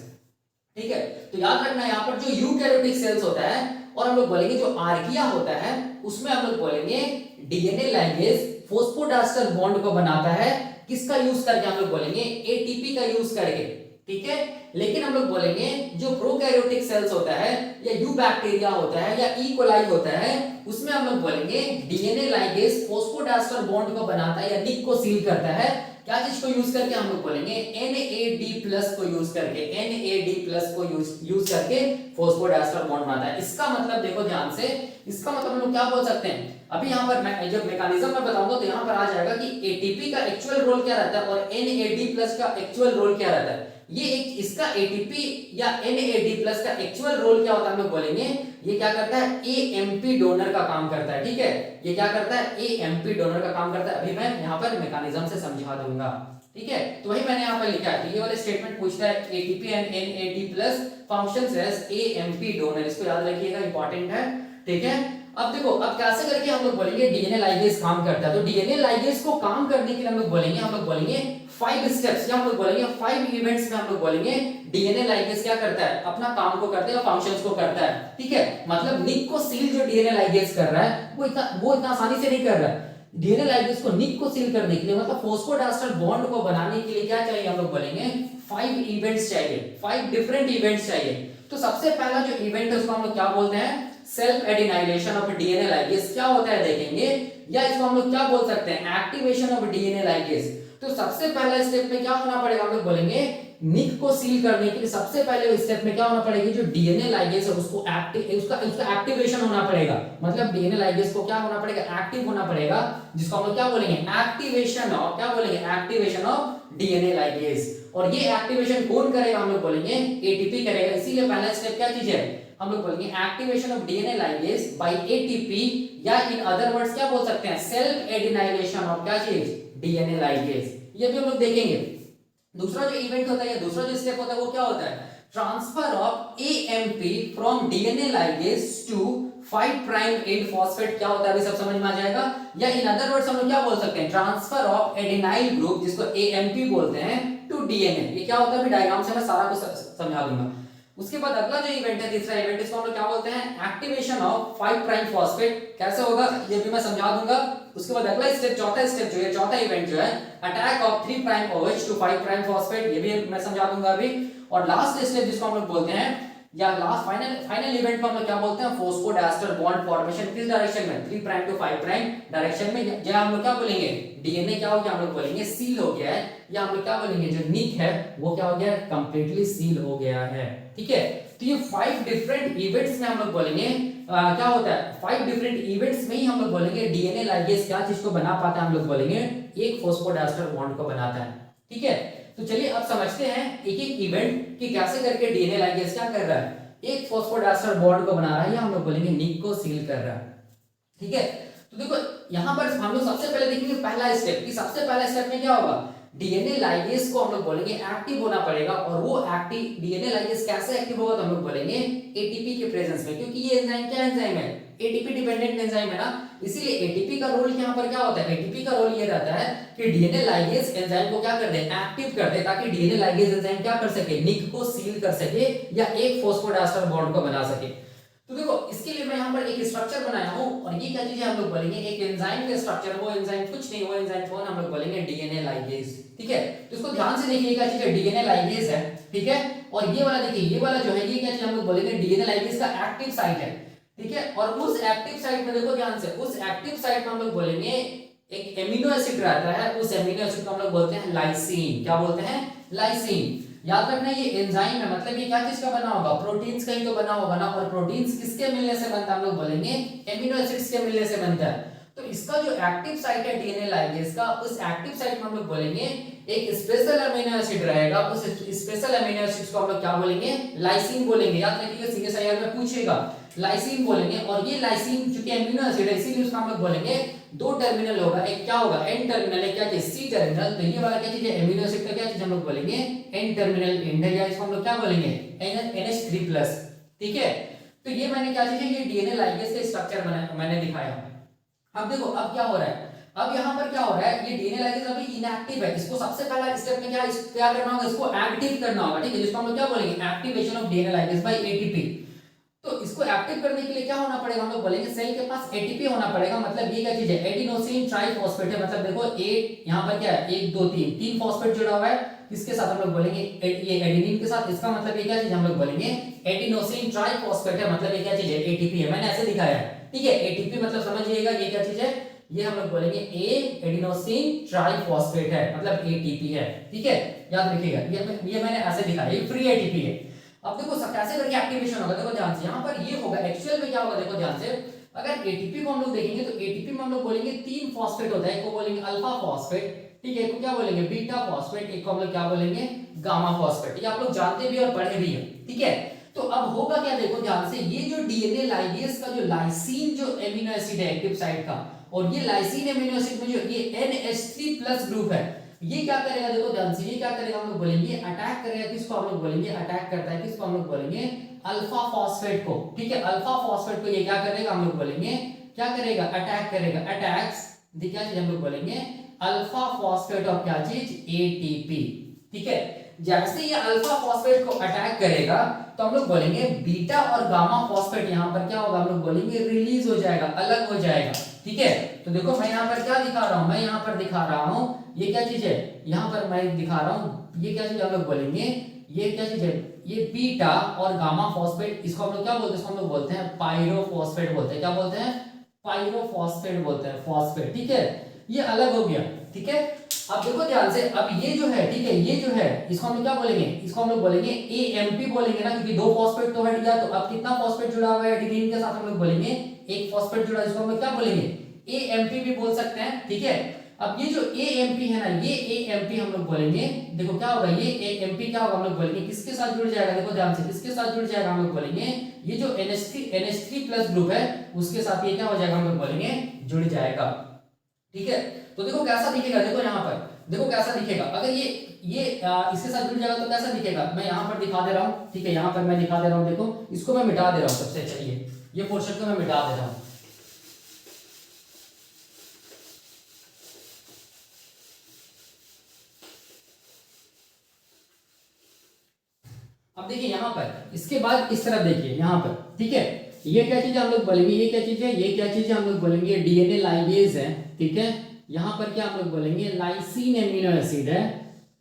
ठीक है। तो याद रखना यहाँ पर जो यूकैरियोटिक सेल्स होता है और हम लोग बोलेंगे जो आर्किया होता है उसमें हम लोग बोलेंगे डीएनए लाइगेज फॉस्फोडाइस्टर बॉन्ड को बनाता है, किसका यूज करके, हम लोग बोलेंगे एटीपी का यूज करके, ठीक है। लेकिन हम लोग बोलेंगे जो प्रोकैरियोटिक सेल्स होता है या यू बैक्टीरिया होता है या ई कोलाई होता है उसमें हम लोग बोलेंगे डीएनए लाइगेज फॉस्फोडाइस्टर बॉन्ड को बनाता है या निक को सील करता है, क्या चीज को यूज करके, हम लोग बोलेंगे NAD+ को यूज करके, NAD+ को यूज करके फॉस्फोडाइस्टर बॉन्ड बनाता है। इसका मतलब देखो ध्यान से, इसका मतलब हम लोग क्या बोल सकते हैं, अभी यहाँ पर मैं जब मैकेनिज्म में बताऊंगा तो यहाँ पर आ जाएगा कि एटीपी का एक्चुअल रोल क्या रहता है और NAD+ का एक्चुअल रोल क्या रहता है। ये एक इसका एटीपी या NAD+ का एक्चुअल रोल क्या होता है, हम लोग बोलेंगे ये क्या करता है, AMP डोनर का काम करता है, ठीक है। ये क्या करता है, AMP डोनर का काम करता है। अभी मैं यहाँ पर मैकेनिज्म से समझा दूंगा, ठीक है। तो वही मैंने यहाँ पर लिखा है, तो ये वाला स्टेटमेंट पूछता है ATP and NAD+ functions as AMP donor, इसको याद रखिएगा, इंपॉर्टेंट है, ठीक है। अब देखो, अब कैसे करके हम लोग बोलेंगे डीएनए लाइगेज काम करता है, तो डीएनए लाइगेज को काम करने के लिए हम लोग बोलेंगे 5 स्टेप्स, या हम लोग बोलेंगे 5 इवेंट्स में हम लोग बोलेंगे डीएनए लाइगेज क्या करता है, अपना काम को करता है, फंक्शंस को करता है, ठीक है। मतलब निक को सील जो डीएनए लाइगेज कर रहा है वो इतना आसानी से नहीं कर रहा है। डीएनए लाइगेज को निक को सील करने के लिए, मतलब फॉस्फोडाइस्टर बॉन्ड को बनाने के लिए क्या चाहिए, हम लोग बोलेंगे 5 इवेंट्स चाहिए, 5 डिफरेंट इवेंट्स चाहिए। तो सबसे पहला जो इवेंट है उसको हम लोग क्या बोलते हैं, self adenylation of DNA ligase क्या होता है देखेंगे, या इसको हम लोग क्या बोल सकते हैं, एक्टिवेशन ऑफ डीएनए लाइगेज। तो सबसे पहला स्टेप में क्या होना पड़ेगा, हम लोग बोलेंगे निक को सील करने के लिए सबसे पहले स्टेप में क्या होना पड़ेगा, जो डीएनए लाइगेज है उसको उसका एक्टिवेशन होना पड़ेगा। मतलब डीएनए लाइगेज को क्या होना पड़ेगा, एक्टिव होना पड़ेगा, जिसको हम लोग क्या बोलेंगे, एक्टिवेशन ऑफ, क्या बोलेंगे, एक्टिवेशन ऑफ डीएनए लाइगेज। और ये एक्टिवेशन कौन करेगा, हम लोग बोलेंगे एटीपी करेगा। इसीलिए पहला स्टेप क्या चीज है, हम लोग बोलेंगे activation of DNA ligase by ATP, या इन अदर वर्ड्स क्या बोल सकते हैं, सेल्फ एडिनाइलेशन ऑफ क्या चीज, डीएनए लाइगेज। ये भी हम लोग देखेंगे। दूसरा जो इवेंट होता है, दूसरा जो स्टेप होता है वो क्या होता है, transfer of AMP from DNA ligase to 5 prime end phosphate, क्या होता है अभी सब समझ में आ जाएगा। या इन अदर वर्ड्स हम लोग क्या बोल सकते हैं, ट्रांसफर ऑफ एडिनाइल ग्रुप जिसको एएमपी बोलते हैं टू डीएनए। ये क्या होता है अभी डायग्राम से मैं सारा कुछ समझा दूंगा। उसके बाद अगला जो इवेंट है, तीसरा इवेंट, इसको हम लोग क्या बोलते हैं, एक्टिवेशन ऑफ 5 प्राइम फॉस्फेट। कैसे होगा ये भी मैं समझा दूंगा। उसके बाद अगला स्टेप, चौथा स्टेप जो है, चौथा इवेंट जो है, attack of 3 prime OH to 5 prime phosphate, ये भी मैं समझा दूंगा अभी। और लास्ट स्टेप जिसको हम लोग बोलते हैं, या लास्ट फाइनल इवेंट को हम लोग क्या बोलते हैं, फॉस्फोडाइस्टर बॉन्ड फॉर्मेशन। किस डायरेक्शन में, 3 प्राइम टू 5 प्राइम डायरेक्शन में। या हम लोग क्या बोलेंगे, डीएनए क्या हो गया, हम लोग बोलेंगे सील हो गया है। या हम लोग क्या बोलेंगे, जो निक है वो क्या हो गया, कंप्लीटली सील हो गया है। ठीक है, तो ये 5 डिफरेंट इवेंट्स में हम लोग बोलेंगे क्या होता है, 5 डिफरेंट इवेंट्स में ही हम लोग बोलेंगे डीएनए लाइगेज क्या चीज को बना पाता है, हम लोग बोलेंगे एक फॉस्फोडाइस्टर बॉन्ड को बनाता है। ठीक है, तो चलिए अब समझते हैं एक एक इवेंट कि कैसे करके डीएनए लाइगेज क्या कर रहा है, एक फॉस्फोडाइस्टर बॉन्ड को बना रहा है, या हम लोग बोलेंगे निक को सील कर रहा है। ठीक है, तो देखो यहां पर हम लोग सबसे पहले देखेंगे पहला स्टेप, कि सबसे पहला स्टेप में क्या होगा, डीएनए लाइगेज को हम लोग बोलेंगे एक्टिव होना पड़ेगा। और वो एक्टिव डीएनए लाइगेज कैसे एक्टिव होगा, तो हम लोग बोलेंगे एटीपी के प्रेजेंस में, क्योंकि ये एंजाइम क्या एंजाइम है, एटीपी डिपेंडेंट एंजाइम है ना। इसीलिए एटीपी का रोल यहां पर क्या होता है, एटीपी का रोल ये रहता है कि डीएनए लाइगेज एंजाइम को क्या कर दे, एक्टिव कर दे, ताकि डीएनए लाइगेज एंजाइम क्या कर सके, निक को सील कर सके या एक फॉस्फोडाइस्टर बॉन्ड को बना सके। तो देखो इसके लिए मैं यहाँ पर एक स्ट्रक्चर बनाया हूँ, और ये क्या चीज है, हम लोग बोलेंगे एक एंजाइम का स्ट्रक्चर। वो एंजाइम कुछ नहीं, वो एंजाइम कौन, हम लोग बोलेंगे डीएनए लाइगेज। ठीक है, तो इसको ध्यान से देखिए, क्या चीज है, डीएनए लाइगेज है। ठीक है, और ये वाला देखिए, ये वाला जो है, ये क्या चीज हम लोग बोलेंगे डीएनए लाइगेज का एक्टिव साइट है। ठीक है, और उस एक्टिव साइट में देखो ध्यान से, उस एक्टिव साइट में हम लोग बोलेंगे एक एमिनो एसिड रहता है, उस एमिनो एसिड को हम लोग बोलते हैं लाइसीन। क्या बोलते हैं, लाइसीन। याद रखना ये एंजाइम है, मतलब ये क्या चीज का बना होगा, प्रोटीन्स का ही तो बना होगा ना। और प्रोटीन्स किसके मिलने से बनता है, हम लोग बोलेंगे एमिनो एसिड्स के मिलने से बनता है। तो इसका जो एक्टिव साइट है डीएनए लाइगेज का, उस एक्टिव साइट में हम लोग बोलेंगे एक स्पेशल अमीनो एसिड रहेगा। उस स्पेशल अमीनो एसिड को हम लोग क्या बोलेंगे, लाइसीन बोलेंगे। याद रखिएगा, सीएसआईआर में पूछेगा, लाइसीन बोलेंगे। और ये लाइसीन चूंकि अमीनो एसिड है, इसीलिए उसका हम लोग बोलेंगे दो टर्मिनल होगा, एक क्या होगा, एन टर्मिनल, एक क्या चीज, सी टर्मिनल। तो ये वाला क्या चीज है, अमीनो एसिड का क्या चीज हम लोग बोलेंगे एन टर्मिनल एंड, या इसको हम लोग क्या बोलेंगे NH3+। ठीक है, तो ये मैंने क्या चीज है, ये डीएनए लाइगेज का स्ट्रक्चर मैंने दिखाया। अब देखो अब क्या हो रहा है, अब यहाँ पर क्या हो रहा है, ये डीएनए लाइगेज अभी इनएक्टिव है। इसको सबसे पहला स्टेप में क्या करना होगा, इसको एक्टिव करना होगा। ठीक है, जिसको हम लोग क्या बोलेंगे, activation of DNA ligase by ATP. तो इसको एक्टिव करने के लिए क्या होना पड़ेगा, हम लोग बोलेंगे सेल के पास एटीपी होना पड़ेगा। मतलब ये क्या चीज है, एडिनोसिन ट्राइफॉस्फेट है। मतलब देखो एक यहाँ पर क्या है, 1 2 3 3 फॉस्फेट जुड़ा हुआ है, किसके साथ, हम लोग बोलेंगे ये एडेनिन के साथ। इसका मतलब ये क्या चीज हम लोग बोलेंगे एडिनोसिन ट्राइफॉस्फेट है। मतलब ये क्या चीज है, एटीपी है, मैंने ऐसे दिखाया है। ठीक है, एटीपी मतलब समझिएगा ये क्या चीज है, ये हम लोग बोलेंगे एडिनोसिन ट्राइफॉस्फेट है, मतलब एटीपी है। ठीक है, याद रखिएगा, ये मैंने ऐसे दिखाया, ये फ्री एटीपी है। अब देखो कैसे करके एक्टिवेशन होगा, देखो ध्यान से, यहाँ पर ये होगा, एक्चुअल में क्या होगा, देखो ध्यान से, अगर एटीपी को हम लोग देखेंगे तो एटीपी में हम लोग बोलेंगे 3 फॉस्फेट होता है। एक को बोलेंगे अल्फा फॉस्फेट, ठीक है, एक को क्या बोलेंगे बीटा फॉस्फेट, एक को हम लोग क्या बोलेंगे गामा फॉस्फेट। ये आप लोग जानते भी और पढ़े भी हैं। ठीक है, तो अब होगा क्या, देखो ध्यान से, ये जो डीएनए लाइगेज का जो लाइसीन जो एमिनो एसिड है एक्टिव साइट का, और ये लाइसीन एमिनो एसिड में जो ये NH3+ ग्रुप है, ये क्या करेगा, देखो ध्यान से, ये क्या करेगा, हम लोग बोलेंगे अटैक करेगा। किसको हम लोग बोलेंगे, अटैक करता है, किसको हम लोग बोलेंगे अल्फा फॉस्फेट को। ठीक है, अल्फा फॉस्फेट को ये क्या करेगा, हम लोग बोलेंगे क्या करेगा, अटैक करेगा। अटैक्स क्या चीज हम लोग बोलेंगे अल्फा फॉस्फेट ऑफ क्या चीज, एटीपी। ठीक है, जैसे ये अल्फा फॉस्फेट को अटैक करेगा तो हम लोग बोलेंगे बीटा और गामा फॉस्फेट यहाँ पर क्या होगा, हम लोग बोलेंगे रिलीज हो जाएगा, अलग हो जाएगा। ठीक है, तो देखो मैं यहाँ पर क्या दिखा रहा हूँ, मैं यहाँ पर दिखा रहा हूँ, ये क्या चीज है, यहाँ पर मैं दिखा रहा हूँ, ये क्या चीज हम लोग बोलेंगे, ये क्या चीज है, ये बीटा और गामा फॉस्फेट, इसको हम लोग क्या बोलते हैं, इसको हम लोग बोलते हैं पायरोफॉस्फेट बोलते हैं। क्या बोलते हैं, पायरोफॉस्फेट बोलते हैं, फॉस्फेट। ठीक है, ये अलग हो गया। ठीक है, अब देखो ध्यान से, अब ये जो है, ठीक है, ये जो है, इसको हम लोग क्या बोलेंगे, इसको हम लोग बोलेंगे AMP बोलेंगे ना, क्योंकि 2 फॉस्फेट तो हट गया। तो अब कितना फॉस्फेट जुड़ा हुआ है एडेनिन के साथ, हम लोग बोलेंगे 1 फॉस्फेट जुड़ा, इसको हम लोग क्या बोलेंगे AMP भी बोल सकते हैं। ठीक है, अब ये जो AMP है ना, ये AMP हम लोग बोलेंगे, देखो क्या होगा, ये AMP क्या होगा, हम लोग बोलेंगे किसके साथ जुड़ जाएगा, देखो ध्यान से, किसके साथ जुड़ जाएगा, हम लोग बोलेंगे ये जो NH3+ ग्रुप है उसके साथ ये क्या हो जाएगा, हम लोग बोलेंगे जुड़ जाएगा। ठीक है, तो देखो कैसा दिखेगा, देखो यहाँ पर देखो कैसा दिखेगा, अगर ये इसके साथ जुड़ जाएगा तो कैसा दिखेगा, मैं यहाँ पर दिखा दे रहा हूँ। ठीक है, यहाँ पर मैं दिखा दे रहा हूँ, देखो इसको मैं मिटा दे रहा हूँ, सबसे अच्छा ये पोर्शन को मैं मिटा दे रहा हूँ। अब देखिए यहाँ पर इसके बाद इस तरफ देखिए यहाँ पर, ठीक है, ये क्या चीज हम लोग बोलेंगे, ये क्या चीज है, ये क्या चीज है हम लोग बोलेंगे डीएनए लाइगेज है, ठीक है। यहाँ पर क्या हम लोग बोलेंगे लाइसिन एमिनो एसिड है,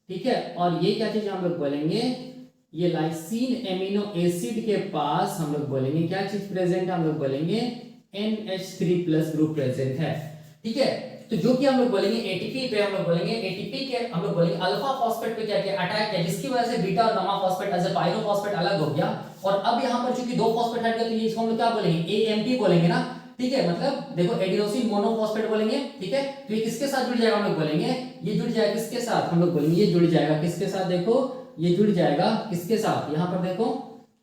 ठीक है। और ये क्या चीज हम लोग बोलेंगे, ये लाइसिन एमिनो एसिड के पास हम लोग बोलेंगे क्या चीज प्रेजेंट, हम लोग बोलेंगे NH3 प्लस ग्रुप प्रेजेंट है, ठीक है। तो जो कि हम लोग बोलेंगे एटीपी पे, हम लोग बोलेंगे एटीपी के हम लोग बोलेंगे अल्फा फॉस्फेट पे क्या किया अटैक किया, जिसकी वजह से बीटा और gamma phosphate as a pyrophosphate अलग हो गया। और अब यहाँ पर चूंकि दो फॉस्फेट हट गए तो ये इसको हम लोग क्या बोलेंगे AMP बोलेंगे ना, ठीक है। मतलब देखो एडिनोसिन मोनोफॉस्फेट बोलेंगे, ठीक है। तो ये किसके साथ जुड़ जाएगा हम लोग बोलेंगे, ये जुड़ जाएगा किसके साथ, हम लोग बोलेंगे ये जुड़ जाएगा किसके साथ, देखो ये जुड़ जाएगा किसके साथ, यहाँ पर देखो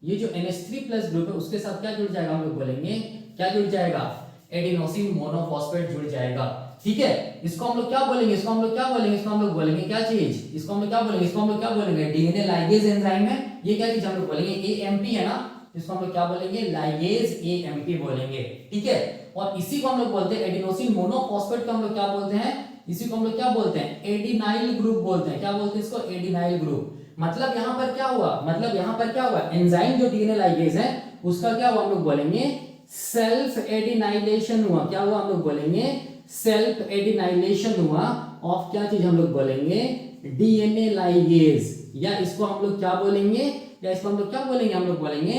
ये जो NH3 प्लस ग्रुप है उसके साथ क्या जुड़ जाएगा, हम लोग बोलेंगे क्या जुड़ जाएगा, एडिनोसिन मोनोफॉस्फेट जुड़ जाएगा, ठीक है। इसको हम लोग क्या बोलेंगे, इसको हम लोग क्या बोलेंगे, इसको हम लोग बोलेंगे क्या चीज, इसको हम लोग क्या बोलेंगे, इसको हम लोग क्या बोलेंगे डीएनए लाइगेज एंजाइम है, ये क्या चीज हम लोग बोलेंगे AMP है ना, इसको हम लोग क्या बोलेंगे लाइगेज AMP बोलेंगे, ठीक है। और इसी को हम लोग बोलते हैं एडिनोसिन मोनोफॉस्फेट को हम लोग क्या बोलते हैं, इसी को हम लोग क्या बोलते हैं एडिनाइल ग्रुप बोलते हैं, क्या बोलते हैं इसको एडिनाइल ग्रुप। मतलब यहाँ पर क्या हुआ, मतलब यहाँ पर क्या हुआ, एंजाइम जो डीएनए लाइगेज है उसका क्या हुआ हम लोग बोलेंगे सेल्फ एडिनाइलेशन हुआ, क्या हुआ हम लोग बोलेंगे सेल्फ एडिनाइलेशन हुआ ऑफ क्या चीज हम लोग बोलेंगे डीएनए लाइगेज, या इसको हम लोग क्या बोलेंगे, या इसको हम लोग क्या बोलेंगे, हम लोग बोलेंगे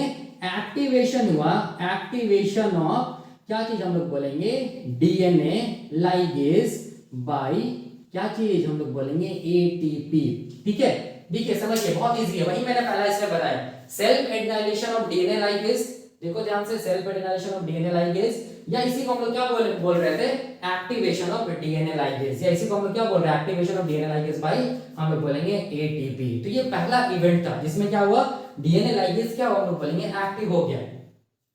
एक्टिवेशन हुआ, एक्टिवेशन ऑफ क्या चीज हम लोग बोलेंगे डीएनए लाइगेज बाय क्या चीज हम लोग बोलेंगे ATP, ठीक है। देखिए समझिए बहुत इजी है, वही मैंने पहला इसमें बताया self adenylation of DNA ligase, देखो ध्यान से self adenylation of DNA ligase, या इसी को हम लोग क्या बोल रहे थे एक्टिवेशन ऑफ डीएनए लाइगेज, या इसी को हम लोग क्या बोल रहे हैं activation of DNA ligase by हम लोग बोलेंगे ATP। तो ये पहला इवेंट था जिसमें क्या हुआ डीएनए लाइगेज क्या हुआ हम लोग बोलेंगे एक्टिव हो गया,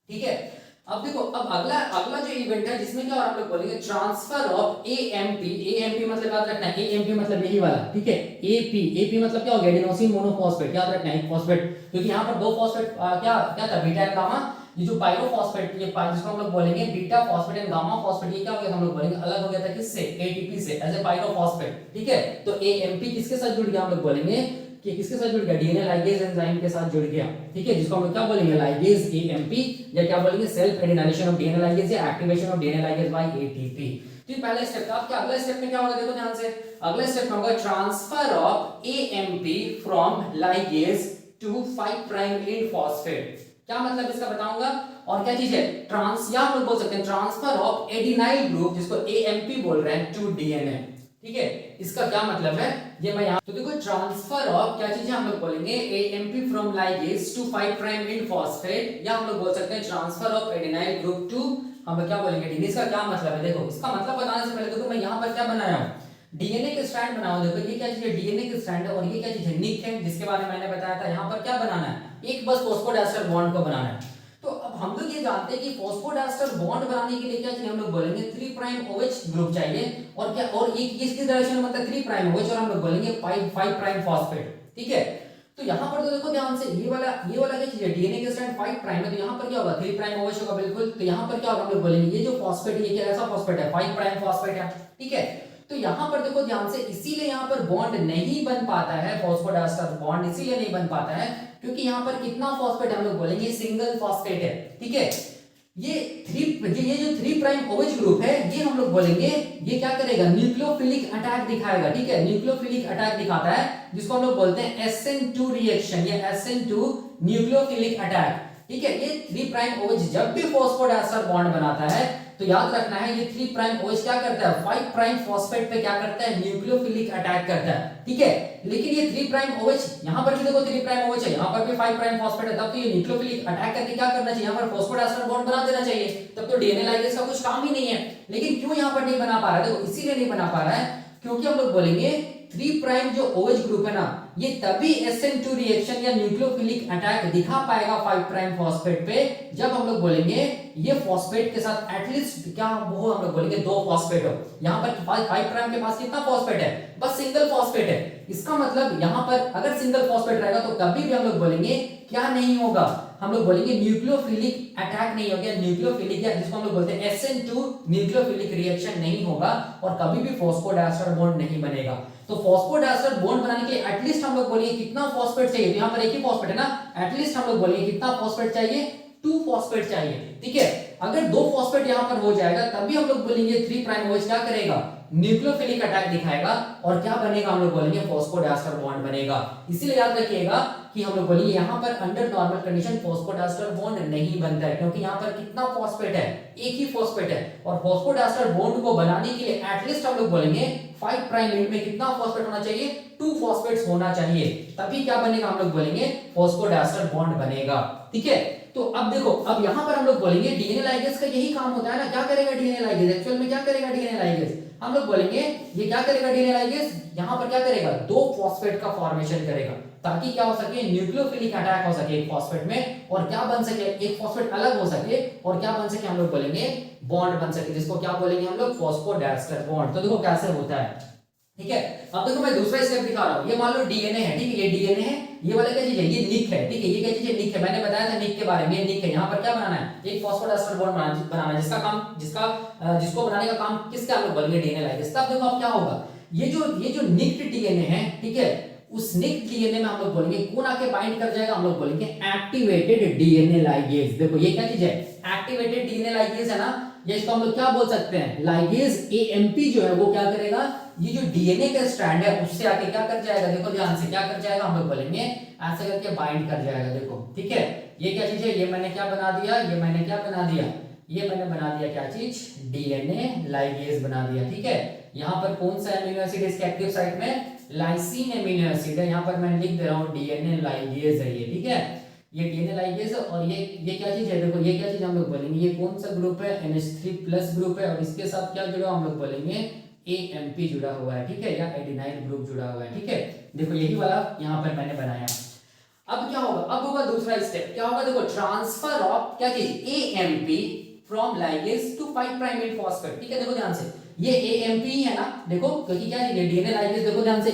ठीक है। अब देखो अब अगला अगला जो इवेंट है जिसमें क्या हम लोग बोलेंगे ट्रांसफर ऑफ AMP मतलब याद रखना है AMP मतलब यही वाला, ठीक है। AP मतलब क्या हो गया एडिनोसिन मोनोफॉस्फेट, याद रखना है एक फॉस्फेट, क्योंकि यहाँ पर दो फॉस्फेट क्या क्या था बीटा एंड गामा, ये जो पायरोफॉस्फेट ये जिसको हम लोग बोलेंगे beta phosphate and gamma phosphate, ये क्या हो गया हम लोग बोलेंगे अलग हो गया था किससे ATP से एज ए पायरोफॉस्फेट, ठीक है। तो AMP किसके साथ जुड़ गया हम लोग बोलेंगे कि किसके साथ जुड़ गया डीएनए लाइगेज एंजाइम के साथ जुड़ गया, ठीक है, जिसको हम लोग क्या बोलेंगे लाइगेज AMP, या क्या बोलेंगे self adenylation of DNA ligase या activation of DNA ligase by ATP। तो ये पहला स्टेप था। आपके अगला स्टेप में क्या होगा देखो ध्यान से, अगला स्टेप में होगा transfer of AMP from ligase to 5 prime end phosphate. क्या मतलब इसका बताऊंगा, और क्या चीज है ट्रांस, या हम लोग बोल सकते हैं ट्रांसफर ऑफ एडिनाइल ग्रुप जिसको AMP बोल रहे हैं टू डीएनए, ठीक है। इसका क्या मतलब है ये मैं यहाँ तो देखो ट्रांसफर ऑफ क्या चीज है हम लोग बोलेंगे AMP from ligase to 5 prime end phosphate, या हम लोग बोल सकते हैं transfer of adenyl group to हम लोग क्या बोलेंगे डीएनए। इसका क्या मतलब है देखो, इसका मतलब बताने से पहले देखो मैं यहाँ पर क्या बनाया हूँ डीएनए के स्ट्रैंड बनाया हूँ, देखो ये क्या चीज है डीएनए के स्ट्रैंड है, और ये क्या चीज है निक है जिसके बारे में मैंने बताया था। यहाँ पर क्या बनाना है एक बस फॉस्फोडाइस्टर बॉन्ड को बनाना है। तो अब हम लोग ये जानते हैं कि फॉस्फोडाइस्टर बॉन्ड बनाने के लिए क्या चाहिए हम लोग बोलेंगे 3 प्राइम OH ग्रुप चाहिए, और क्या और एक किस डायरेक्शन में बनता है 3 प्राइम OH, और हम लोग बोलेंगे 5 प्राइम फॉस्फेट, ठीक है। तो यहाँ पर तो देखो ध्यान से ये वाला क्या चीज है डीएनए के स्ट्रैंड 5 प्राइम है, तो यहाँ पर क्या होगा 3 प्राइम OH होगा बिल्कुल। तो यहाँ पर क्या होगा हम लोग बोलेंगे ये जो फॉस्फेट है ये क्या ऐसा फॉस्फेट है 5 प्राइम फॉस्फेट है, ठीक है। तो यहाँ पर देखो ध्यान से इसीलिए यहाँ पर बॉन्ड नहीं बन पाता है, फॉस्फोडाइस्टर बॉन्ड इसीलिए नहीं बन पाता है क्योंकि यहाँ पर कितना फॉस्फेट हम लोग बोलेंगे सिंगल फॉस्फेट है, ठीक है। ये जो 3 प्राइम OH ग्रुप है ये हम लोग बोलेंगे ये क्या करेगा न्यूक्लियोफिलिक अटैक दिखाएगा, ठीक है। न्यूक्लियोफिलिक अटैक दिखाता है जिसको हम लोग बोलते हैं SN2 रिएक्शन या SN2 न्यूक्लियोफिलिक अटैक, ठीक है। ये 3 प्राइम OH जब भी फॉस्फोडाइस्टर बॉन्ड बनाता है तो याद रखना है ये 3 प्राइम OH क्या करता है 5 प्राइम फॉस्फेट पे क्या करता है न्यूक्लियोफिलिक अटैक करता है, ठीक है। लेकिन ये 3 प्राइम OH यहाँ पर भी देखो 3 प्राइम OH है, यहाँ पर भी 5 प्राइम फॉस्फेट है, तब तो ये न्यूक्लियोफिलिक अटैक करके क्या करना चाहिए यहाँ पर फॉस्फोडाइस्टर बॉन्ड बना देना चाहिए, तब तो डीएनए लाइगेज का कुछ काम ही नहीं है। लेकिन क्यों यहाँ पर नहीं बना पा रहा है, देखो इसीलिए नहीं बना पा रहा है क्योंकि हम लोग बोलेंगे 3 प्राइम जो OH ग्रुप है ना ये तभी SN2 रिएक्शन या न्यूक्लियोफिलिक अटैक दिखा पाएगा 5 प्राइम फॉस्फेट पे जब हम लोग बोलेंगे ये फॉस्फेट के साथ एटलीस्ट क्या वो हम लोग बोलेंगे 2 फॉस्फेट हो। यहाँ पर 5 प्राइम के पास कितना फॉस्फेट है बस सिंगल फॉस्फेट है। इसका मतलब यहाँ पर अगर सिंगल फॉस्फेट रहेगा तो कभी भी हम लोग बोलेंगे क्या नहीं होगा हम लोग बोलेंगे न्यूक्लियोफिलिक अटैक नहीं हो गया, न्यूक्लियोफिलिक या जिसको हम लोग बोलते हैं SN2 न्यूक्लियोफिलिक रिएक्शन नहीं होगा और कभी भी फॉस्फोडाइस्टर बॉन्ड नहीं बनेगा। तो फॉस्फोडाइस्टर बॉन्ड बनाने के लिए एटलीस्ट हम लोग बोलेंगे कितना फॉस्फेट चाहिए, तो यहाँ पर एक ही फॉस्फेट है ना, एटलीस्ट हम लोग बोलेंगे कितना फॉस्फेट चाहिए, 2 फॉस्फेट चाहिए। ठीक है, अगर 2 फॉस्फेट यहाँ पर हो जाएगा तभी हम लोग बोलेंगे 3 प्राइम OH क्या करेगा, न्यूक्लियोफिलिक अटैक दिखाएगा और क्या बनेगा, हम लोग बोलेंगे फॉस्फोडाइस्टर बॉन्ड बनेगा। इसीलिए याद रखिएगा कि हम लोग बोलेंगे यहाँ पर under normal condition phosphodiester bond नहीं बनता है, क्योंकि यहाँ पर कितना फॉस्फेट है, एक ही फॉस्फेट है और फॉस्फोडाइस्टर बॉन्ड को बनाने के लिए एटलीस्ट हम लोग बोलेंगे 5 प्राइम एंड में कितना फॉस्फेट होना चाहिए, 2 फॉस्फेट्स होना चाहिए, तभी क्या बनेगा, हम लोग बोलेंगे फॉस्फोडाइस्टर बॉन्ड बनेगा। ठीक है, तो अब देखो, अब यहाँ पर हम लोग बोलेंगे डीएनए लाइगेज का यही काम होता है ना, क्या करेगा डीएनए लाइगेज, एक्चुअल में क्या करेगा डीएनए लाइगेज, हम लोग बोलेंगे ये क्या करेगा डीएनए लाइगेज, यहाँ पर क्या करेगा, 2 फॉस्फेट का फॉर्मेशन करेगा ताकि क्या हो सके, न्यूक्लियोफिलिक अटैक हो सके एक फॉस्फेट में और क्या बन सके, एक फॉस्फेट अलग हो सके और क्या बन सके, हम लोग बोलेंगे बॉन्ड बन सके, जिसको क्या बोलेंगे हम लोग, फॉस्फोडाइस्टर बॉन्ड। तो देखो कैसे होता है। ठीक है, अब देखो मैं दूसरा स्टेप दिखा रहा हूँ, ये मान लो डीएनए है, ठीक है, ये डीएनए है, ये वाला क्या चीज है, ये निक है, ठीक है, ये क्या चीज है, निक है, मैंने बताया था निक के बारे में, ये निक है, यहाँ पर क्या बनाना है, एक फॉस्फोडाइस्टर बॉन्ड बनाना है, जिसको बनाने का काम किसका, हम लोग बोलेंगे डीएनए लाइगेज। तब देखो अब क्या होगा, ये जो निक्ड डीएनए है, ठीक है, उस निक्ड डीएनए में हम लोग बोलेंगे कौन आके बाइंड कर जाएगा, हम लोग बोलेंगे एक्टिवेटेड डीएनए लाइगेज। देखो ये क्या चीज है, एक्टिवेटेड डीएनए लाइगेज है ना, ये इसको हम लोग क्या बोल सकते हैं, लाइगेज एएमपी जो है वो क्या करेगा, ये जो डीएनए का स्ट्रैंड है उससे आके क्या कर जाएगा, देखो ध्यान से क्या कर जाएगा, हम लोग बोलेंगे ऐसे करके बाइंड कर जाएगा। देखो ठीक है, ये क्या चीज है, ये मैंने क्या बना दिया, ये मैंने क्या बना दिया, ये मैंने बना दिया क्या चीज, डीएनए लाइगेज बना दिया। ठीक है, यहाँ पर कौन सा एमिनो एसिड इसके एक्टिव साइट में, लाइसिन एमिनो एसिड है, यहाँ पर मैं लिख दे रहा हूँ डीएनए लाइगेज है ये। ठीक है, ये डीएनए लाइगेज और ये क्या चीज है, देखो ये क्या चीज हम लोग बोलेंगे, ये कौन सा ग्रुप है, NH3+ ग्रुप है और इसके साथ क्या जुड़ा, हम लोग बोलेंगे AMP जुड़ा हुआ है। ठीक है, या एडिनाइल ग्रुप जुड़ा हुआ है। ठीक है, देखो यही वाला यहाँ पर मैंने बनाया। अब क्या होगा, अब होगा दूसरा स्टेप, क्या होगा, देखो ट्रांसफर ऑफ क्या चीज, AMP from ligase to 5 prime end phosphate. ठीक है, देखो ध्यान से, ये AMP ही है ना, देखो क्योंकि क्या है, डीएनए लाइगेज, देखो ध्यान से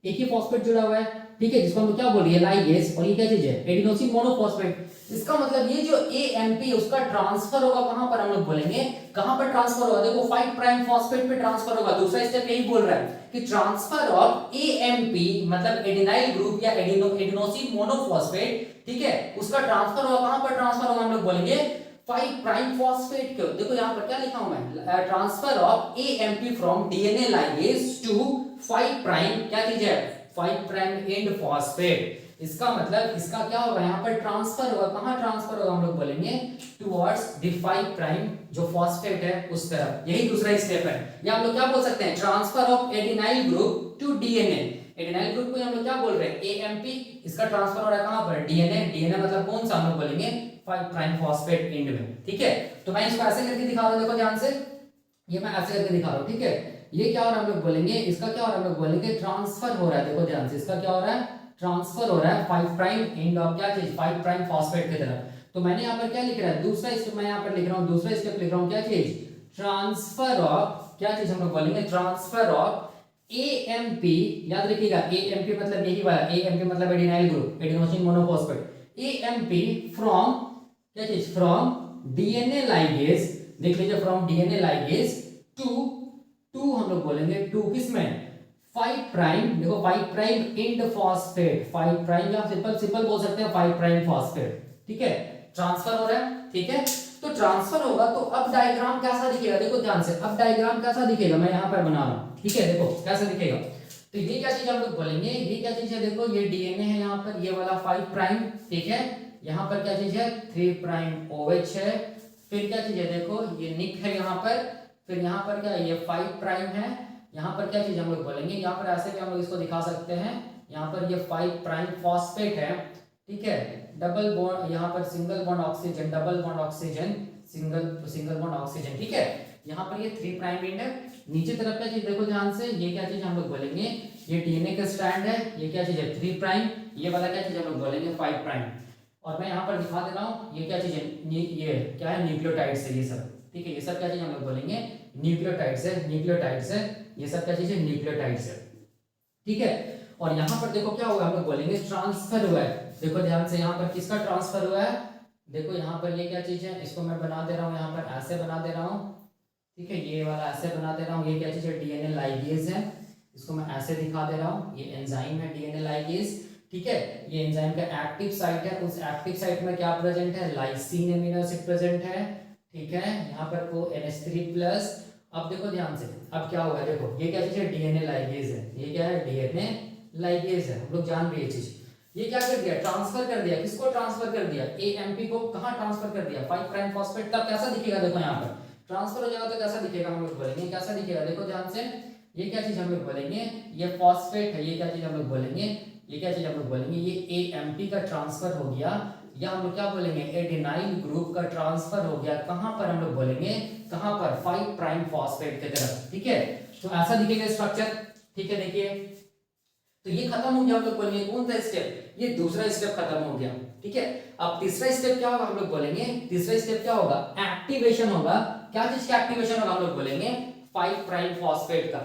एक ही फॉस्फेट जुड़ा हुआ है। ठीक है, जिसको हम क्या बोल रही है, लाइगेज, और ये क्या चीज है, एडिनोसिन मोनोफॉस्फेट। इसका मतलब ये जो AMP उसका ट्रांसफर होगा कहां पर, हम लोग बोलेंगे कहां पर ट्रांसफर होगा, देखो 5 प्राइम फॉस्फेट पे ट्रांसफर होगा। दूसरा स्टेप यही बोल रहा है कि ट्रांसफर ऑफ AMP मतलब एडिनाइल ग्रुप या एडिनोसिन मोनोफॉस्फेट, ठीक है, उसका ट्रांसफर होगा कहां पर, ट्रांसफर होगा हम लोग बोलेंगे 5 प्राइम फॉस्फेट के। देखो यहां पर क्या लिखा हूं मैं, transfer of AMP from DNA ligase to 5 prime क्या चीज है, 5 प्राइम एंड फॉस्फेट। इसका मतलब इसका क्या होगा, यहाँ पर ट्रांसफर होगा, कहां ट्रांसफर होगा, हम लोग बोलेंगे टुवर्ड्स द 5 प्राइम जो फॉस्फेट है उस तरफ। यही दूसरा स्टेप है, या हम लोग क्या बोल सकते हैं, transfer of adenyl group to DNA. Adenyl group को हम लोग क्या बोल रहे हैं, AMP, इसका ट्रांसफर हो रहा है कहां पर, डीएनए मतलब कौन सा, हम लोग बोलेंगे 5 प्राइम फॉस्फेट एंड में। ठीक है, तो मैं इसको ऐसे करके दिखा रहा हूं, देखो ध्यान से, ये मैं ऐसे करके दिखा रहा हूं। ठीक है, ये क्या हो रहा है, हम लोग बोलेंगे इसका क्या हो रहा है, हम लोग बोलेंगे ट्रांसफर हो रहा है। देखो ध्यान से, इसका क्या हो रहा है, ट्रांसफर हो रहा है 5 प्राइम एंड ऑफ क्या चीज, 5 प्राइम फॉस्फेट की तरफ। तो मैंने यहाँ पर क्या लिख रहा है, दूसरा स्टेप मैं यहाँ पर लिख रहा हूँ, दूसरा स्टेप लिख रहा हूँ क्या चीज, ट्रांसफर ऑफ क्या चीज, हम लोग बोलेंगे ट्रांसफर ऑफ AMP। याद रखिएगा AMP मतलब यही वाला, AMP मतलब adenylyl group, adenosine monophosphate. AMP from क्या चीज, फ्रॉम डीएनए लाइगेज, देख लीजिए फ्रॉम डीएनए लाइगेज टू हम लोग बोलेंगे टू किसमें, 5 प्राइम, देखो 5 प्राइम एंड फॉस्फेट, 5 प्राइम या सिंपल बोल सकते हैं 5 प्राइम फॉस्फेट। ठीक है, ट्रांसफर हो रहा है। ठीक है, तो ट्रांसफर होगा तो अब डायग्राम कैसा दिखेगा, देखो ध्यान से, अब डायग्राम कैसा दिखेगा, मैं यहाँ पर बना रहा हूँ। ठीक है, देखो कैसा दिखेगा, तो ये क्या चीज हम लोग बोलेंगे, ये क्या चीज है, देखो ये डीएनए है यहाँ पर, ये वाला 5 प्राइम, ठीक है, यहाँ पर क्या चीज है 3 प्राइम OH है, फिर क्या चीज है, देखो ये निक है यहाँ पर, फिर यहाँ पर क्या है, ये 5 प्राइम है, यहाँ पर क्या चीज हम लोग बोलेंगे, यहाँ पर ऐसे भी हम लोग इसको दिखा सकते हैं, यहाँ पर ये 5 प्राइम फॉस्फेट है। ठीक है, डबल बॉन्ड, यहाँ पर single bond oxygen, double bond oxygen, single bond oxygen. ठीक है, यहाँ पर ये 3 प्राइम एंड है, नीचे तरफ क्या चीज, देखो ध्यान से, ये क्या चीज हम लोग बोलेंगे, ये डीएनए का स्ट्रैंड है, ये क्या चीज है 3 प्राइम, ये वाला क्या चीज हम लोग बोलेंगे 5 प्राइम। और मैं यहाँ पर दिखा दे रहा हूँ, ये क्या चीज है, ये क्या है, न्यूक्लियोटाइड्स है ये सब। ठीक है, ये सब क्या चीज हम लोग बोलेंगे, न्यूक्लियोटाइड्स है, न्यूक्लियोटाइड्स है, ये सब क्या चीज है, न्यूक्लियोटाइड्स है। ठीक है, और यहाँ पर देखो क्या होगा, हम लोग बोलेंगे ट्रांसफर हुआ है, देखो ध्यान से, यहाँ पर किसका ट्रांसफर हुआ है, देखो यहाँ पर ये क्या चीज़ है, इसको मैं बना दे रहा हूँ, यहाँ पर ऐसे बना दे रहा हूँ, ठीक है, ये वाला ऐसे बना दे रहा हूँ। ये क्या चीज़ है, डीएनए लाइगेज है, इसको मैं ऐसे दिखा दे रहा हूँ। ये एंजाइम है डीएनए लाइगेज, ठीक है। ये एंजाइम का एक्टिव साइट है, उस एक्टिव साइट में क्या प्रेजेंट है, लाइसिन एमिनो एसिड प्रेजेंट है, ठीक है। यहाँ पर को NH3+। अब देखो ध्यान से, अब क्या होगा, देखो ये क्या चीज़ है, डीएनए लाइगेज है, ये क्या है, डीएनए लाइगेज है, हम लोग जान रहे ये चीज़। ये क्या कर दिया, ट्रांसफर कर दिया, किसको ट्रांसफर कर दिया, AMP को कहाँ ट्रांसफर कर दिया, 5 प्राइम फॉस्फेट। तब कैसा दिखेगा, देखो यहाँ पर ट्रांसफर हो जाएगा तो कैसा दिखेगा, हम लोग बोलेंगे कैसा दिखेगा, देखो ध्यान से। ये क्या चीज हम लोग बोलेंगे, ये फॉस्फेट है, ये क्या चीज हम लोग बोलेंगे, ये क्या चीज हम लोग बोलेंगे, ये AMP का ट्रांसफर हो गया, या हम लोग क्या बोलेंगे, एडिनाइल ग्रुप का ट्रांसफर हो गया, कहां पर हम लोग बोलेंगे, कहां पर, 5 प्राइम फॉस्फेट की तरफ, ठीक है। तो ऐसा दिखेगा स्ट्रक्चर, ठीक है। देखिए तो ये खत्म हो गया, हम लोग बोलेंगे कौन सा स्टेप, ये दूसरा स्टेप खत्म हो गया, ठीक है। अब तीसरा स्टेप क्या होगा, हम लोग बोलेंगे तीसरा स्टेप क्या होगा, एक्टिवेशन होगा। क्या चीज का एक्टिवेशन होगा, हम लोग बोलेंगे 5 प्राइम फॉस्फेट का।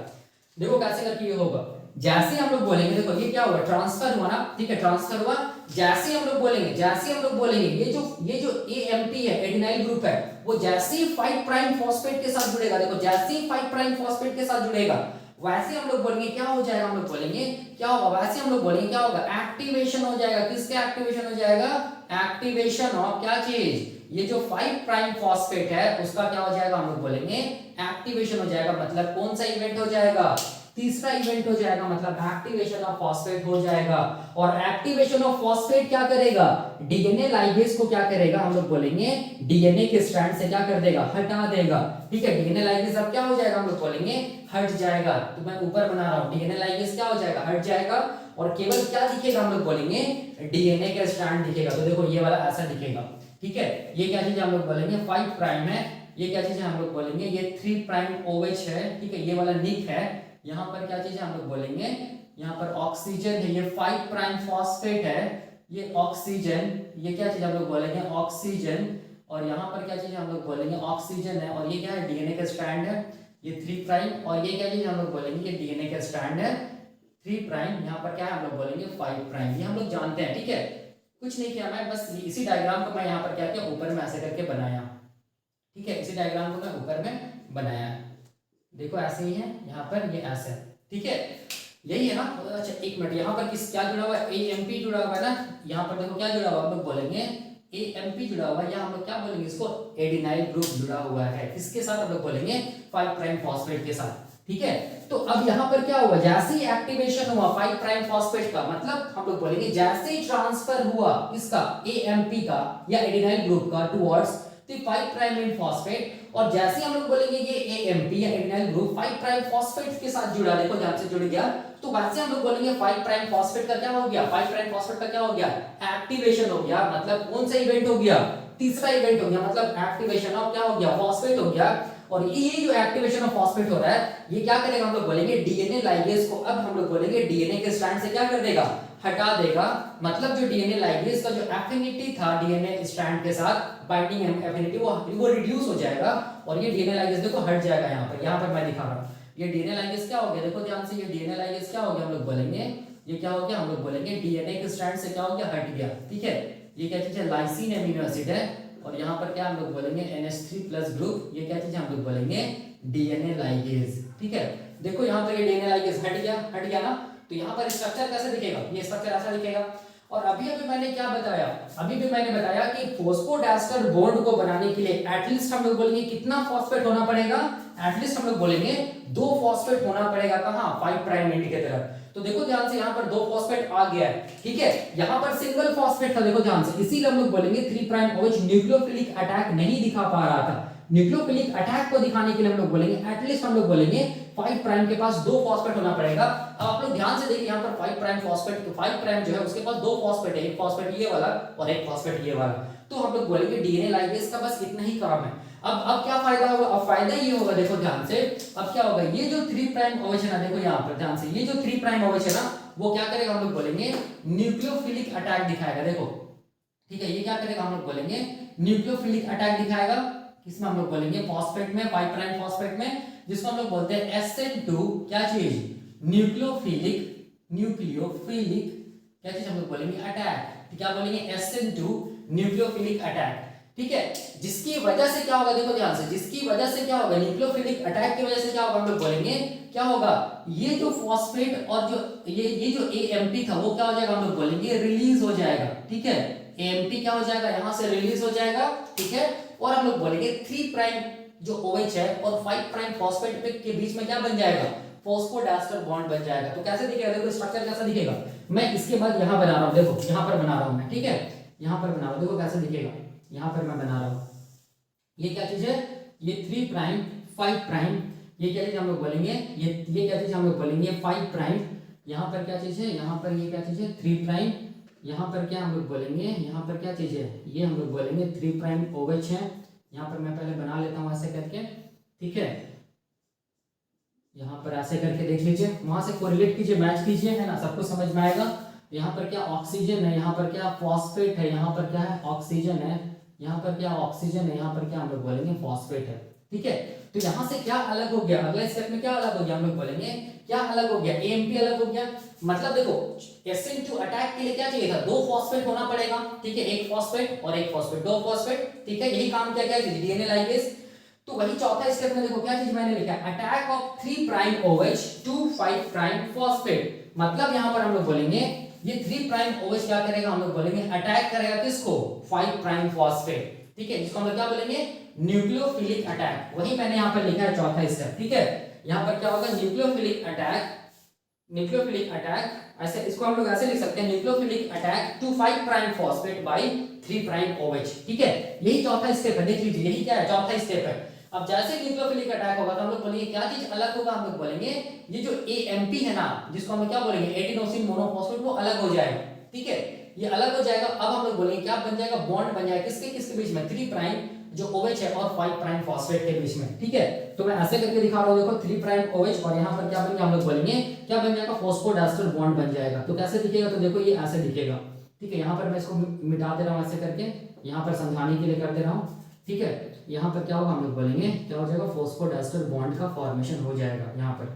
देखो कैसे करके ये होगा, जैसे हम लोग बोलेंगे, देखो ये क्या हुआ, ट्रांसफर हुआ ना, ठीक है, ट्रांसफर हुआ। जैसे हम लोग बोलेंगे, जैसे हम लोग बोलेंगे, ये जो AMP है, एडिनाइल ग्रुप है, वो जैसे ही 5 प्राइम फॉस्फेट के साथ जुड़ेगा, देखो जैसे ही 5 प्राइम फॉस्फेट के साथ जुड़ेगा, वैसे हम लोग बोलेंगे क्या हो जाएगा, हम लोग बोलेंगे क्या होगा, वैसे हम लोग बोलेंगे क्या होगा, एक्टिवेशन हो जाएगा। किसका एक्टिवेशन हो जाएगा, एक्टिवेशन ऑफ क्या चीज, ये जो 5 प्राइम फॉस्फेट है उसका क्या हो जाएगा, हम लोग बोलेंगे एक्टिवेशन हो जाएगा। मतलब कौन सा इवेंट हो जाएगा, तीसरा इवेंट हो जाएगा, मतलब एक्टिवेशन ऑफ फॉस्फेट हो जाएगा। और एक्टिवेशन ऑफ फॉस्फेट क्या करेगा, डीएनए लाइगेज को क्या करेगा, हम लोग बोलेंगे डीएनए के स्ट्रैंड से क्या कर देगा, हटा देगा, ठीक है। डीएनए लाइगेज अब क्या हो जाएगा, हम लोग बोलेंगे हट जाएगा। तो मैं ऊपर बना रहा हूं, डीएनए लाइगेज क्या हो जाएगा, हट जाएगा, और केवल क्या दिखेगा, हम लोग बोलेंगे डीएनए का स्ट्रैंड दिखेगा। तो देखो ये वाला ऐसा दिखेगा, ठीक है। ये क्या चीज हम लोग बोलेंगे 5 प्राइम है, ये क्या चीज है, हम लोग बोलेंगे ये 3 प्राइम OH है, ठीक है। ये वाला निक है, यहाँ पर क्या चीज है, हम लोग बोलेंगे यहाँ पर ऑक्सीजन है, ये 5 प्राइम फॉस्फेट है, ये ऑक्सीजन, ये क्या चीज हम लोग बोलेंगे ऑक्सीजन, और यहाँ पर क्या चीज हम लोग बोलेंगे ऑक्सीजन है, और ये क्या है, डीएनए का स्ट्रैंड है, ये 3 प्राइम, और ये क्या चीज हम लोग बोलेंगे, ये डीएनए का स्ट्रैंड है 3 प्राइम, यहाँ पर क्या है, हम लोग बोलेंगे 5 प्राइम। ये हम लोग जानते हैं, ठीक है। कुछ नहीं किया मैं, बस इसी डायग्राम को मैं यहाँ पर क्या किया, ऊपर में ऐसे करके बनाया, ठीक है। इसी डायग्राम को मैं ऊपर में बनाया, देखो ऐसे ही है, यहाँ पर ये ऐसे, ठीक है, यही है ना। अच्छा एक मिनट, यहाँ पर किस क्या जुड़ा हुआ है, AMP जुड़ा हुआ है ना, यहाँ पर देखो क्या जुड़ा हुआ है, हम लोग बोलेंगे AMP जुड़ा हुआ है, या हम लोग क्या बोलेंगे इसको, एडिनाइल ग्रुप जुड़ा हुआ है, किसके साथ, हम लोग बोलेंगे 5 प्राइम फॉस्फेट के साथ, ठीक है। तो अब यहाँ पर क्या हुआ, जैसे ही एक्टिवेशन हुआ 5 प्राइम फॉस्फेट का, मतलब हम लोग बोलेंगे जैसे ही ट्रांसफर हुआ इसका, AMP का या एडिनाइल ग्रुप का टुवर्ड्स 5 प्राइम एंड फॉस्फेट, और जैसे हम लोग बोलेंगे ये AMP या एडिनाइल ग्रुप 5 प्राइम फॉस्फेट के साथ जुड़ा, देखो ध्यान से जुड़ गया, तो वैसे हम लोग बोलेंगे 5 प्राइम फॉस्फेट का क्या हो गया, 5 प्राइम फॉस्फेट का क्या हो गया, एक्टिवेशन हो गया। मतलब कौन सा इवेंट हो गया, तीसरा इवेंट हो गया, मतलब एक्टिवेशन ऑफ क्या हो गया, फॉस्फेट हो गया। और ये जो एक्टिवेशन ऑफ फॉस्फेट हो रहा है, ये क्या करेगा, हम लोग बोलेंगे डीएनए लाइगेज को, अब हम लोग बोलेंगे डीएनए के स्ट्रैंड से क्या कर देगा, हटा देगा। मतलब जो डीएनए लाइगेज का जो एफिनिटी था डीएनए स्ट्रैंड के साथ, बाइंडिंग एफिनिटी, वो रिड्यूस हो जाएगा, और ये डीएनए लाइगेज देखो हट जाएगा। यहाँ पर मैं दिखा रहा हूँ, ये डीएनए लाइगेज क्या हो गया, देखो ध्यान से, ये डीएनए लाइगेज क्या हो गया, हम लोग बोलेंगे ये क्या हो गया, हम लोग बोलेंगे डीएनए के स्ट्रैंड से क्या हो गया, हट गया, ठीक है। ये क्या चीज है, लाइसिन एमिनो एसिड है, और यहाँ पर क्या हम लोग बोलेंगे NH3+ ग्रुप, ये क्या चीज है, हम लोग बोलेंगे डीएनए लाइगेज, ठीक है। देखो यहाँ पर ये डीएनए लाइगेज हट गया ना। तो यहाँ पर स्ट्रक्चर कैसे दिखेगा, ये स्ट्रक्चर ऐसा दिखेगा। और अभी मैंने क्या बताया, मैंने बताया कि फॉस्फोडाइस्टर बॉन्ड को बनाने के लिए एटलीस्ट हम लोग बोलेंगे कितना फॉस्फेट होना पड़ेगा, एटलीस्ट हम लोग बोलेंगे 2 फॉस्फेट होना पड़ेगा, कहां, 5 प्राइम एंड की तरफ। तो देखो ध्यान से, यहाँ पर 2 फॉस्फेट आ गया है, ठीक है। यहाँ पर सिंगल फॉस्फेट था, देखो ध्यान से, इसीलिए हम लोग बोलेंगे 3 प्राइम OH न्यूक्लियोफिलिक अटैक नहीं दिखा पा रहा था। न्यूक्लियोफिलिक अटैक को दिखाने के लिए हम लोग बोलेंगे एटलीस्ट हम लोग बोलेंगे 5 प्राइम के पास 2 फॉस्फेट होना पड़ेगा। अब आप लोग ध्यान से देखिए, यहाँ पर 5 प्राइम फॉस्फेट, तो 5 प्राइम जो है उसके पास 2 फॉस्फेट है, एक फॉस्फेट ये वाला और एक फॉस्फेट ये वाला। तो हम लोग बोलेंगे डीएनए लाइगेज का बस इतना ही काम है। अब क्या फायदा होगा, अब फायदा ये होगा, देखो ध्यान से, अब क्या होगा, ये जो 3 प्राइम OH है ना, देखो यहाँ पर ध्यान से, ये जो 3 प्राइम OH है ना, वो क्या करेगा, हम लोग बोलेंगे न्यूक्लियोफिलिक अटैक दिखाएगा, देखो, ठीक है। ये क्या करेगा, हम लोग बोलेंगे न्यूक्लियोफिलिक अटैक दिखाएगा, किसमें, हम लोग बोलेंगे फॉस्फेट में, 5 प्राइम फॉस्फेट में, जिसको हम लोग बोलते हैं SN2 क्या चीज, न्यूक्लियोफिलिक क्या चीज हम लोग बोलेंगे अटैक, क्या बोलेंगे SN2 न्यूक्लियोफिलिक अटैक, ठीक है। जिसकी वजह से क्या होगा, देखो ध्यान से, जिसकी वजह से क्या होगा, न्यूक्लियोफिलिक अटैक की वजह से क्या होगा, हम लोग बोलेंगे क्या होगा, ये जो फॉस्फेट और जो ये जो एएमपी था वो क्या हो जाएगा, हम लोग बोलेंगे रिलीज हो जाएगा, ठीक है। एएमपी क्या हो जाएगा, यहां से रिलीज हो जाएगा, ठीक है। और हम लोग बोलेंगे 3 प्राइम जो OH है और 5 प्राइम फॉस्फेट के बीच में क्या बन जाएगा, फॉस्फोडास्टर बॉन्ड बन जाएगा। तो कैसे दिखेगा, देखो स्ट्रक्चर कैसा दिखेगा, मैं इसके बाद यहां बना रहा हूं, देखो यहां पर बना रहा हूं मैं, ठीक है, यहां पर बना रहा हूं, देखो कैसे दिखेगा, यहां पर मैं बना रहा हूं, ये क्या चीज है, ये 3 प्राइम 5 प्राइम, ये क्या चीज हम लोग बोलेंगे, ये क्या चीज हम लोग बोलेंगे 5 प्राइम, यहां पर क्या चीज है, यहां पर ये क्या चीज है 3 प्राइम, यहां पर क्या हम लोग बोलेंगे, यहां पर क्या चीज है, ये हम लोग बोलेंगे 3 प्राइम OH है। यहां पर मैं पहले बना लेता हूं ऐसे करके, ठीक है, यहां पर ऐसे करके देख लीजिए, वहां से कोरिलेट कीजिए, मैच कीजिए, है ना, सब कुछ समझ में आएगा। यहाँ पर क्या ऑक्सीजन है, यहाँ पर क्या फॉस्फेट है, यहाँ पर क्या है ऑक्सीजन है, यहाँ पर क्या ऑक्सीजन है, यहाँ पर क्या हम लोग बोलेंगे फॉस्फेट है, ठीक है। तो यहाँ से क्या अलग हो गया, अगले स्टेप में क्या अलग हो गया, हम लोग बोलेंगे क्या अलग हो गया, एएमपी अलग हो गया। मतलब देखो SN2 अटैक के लिए क्या चाहिए था, 2 फॉस्फेट होना पड़ेगा, ठीक है, एक फॉस्फेट और एक फॉस्फेट, 2 फॉस्फेट, ठीक है, यही काम क्या क्या है डीएनए लाइगेज। तो वही चौथा स्टेप में देखो क्या चीज मैंने लिखा है, attack of 3 prime OH to 5 prime phosphate. मतलब यहां पर हम लोग बोलेंगे ये 3 प्राइम OH क्या करेगा, हम लोग बोलेंगे अटैक करेगा किसको, 5 प्राइम फॉस्फेट, ठीक है, इसको हम लोग क्या बोलेंगे न्यूक्लियोफिलिक अटैक। वही मैंने यहां पर लिखा है चौथा स्टेप, ठीक है। यहां पर क्या होगा न्यूक्लियोफिलिक अटैक, न्यूक्लियोफिलिक अटैक, ऐसे इसको हम लोग ऐसे लिख सकते हैं nucleophilic attack to 5 prime phosphate by 3 prime OH, ठीक है। यही चौथा स्टेप है, देख लीजिए यही क्या है चौथा स्टेप है। अब जैसे न्यूक्लियोफिलिक अटैक होगा तो हम लोग बोलेंगे क्या चीज अलग होगा, हम लोग बोलेंगे ये जो एएमपी है ना, जिसको हम क्या बोलेंगे एडिनोसिन मोनोफॉस्फेट, वो अलग हो जाएगा, ठीक है, ये अलग हो जाएगा। अब हम लोग बोलेंगे क्या बन जाएगा, बॉन्ड बन जाएगा किसके किसके बीच में, 3 प्राइम जो OH है और 5 प्राइम फॉस्फेट के बीच में, ठीक है। तो मैं ऐसे करके दिखा रहा हूं, देखो 3 प्राइम OH और यहां पर क्या बन गया, हम लोग बोलेंगे क्या बन जाएगा, फॉस्फोडास्टर बॉन्ड बन जाएगा। तो कैसे दिखेगा, तो देखो ये ऐसे दिखेगा, ठीक है। यहां पर मैं इसको मिटा दे रहा हूं ऐसे करके, यहां पर समझाने के लिए कर दे रहा हूं, ठीक है। यहाँ पर क्या होगा, हम लोग बोलेंगे क्या हो जाएगा, फॉस्फोडास्टर बॉन्ड का फॉर्मेशन हो जाएगा यहाँ पर,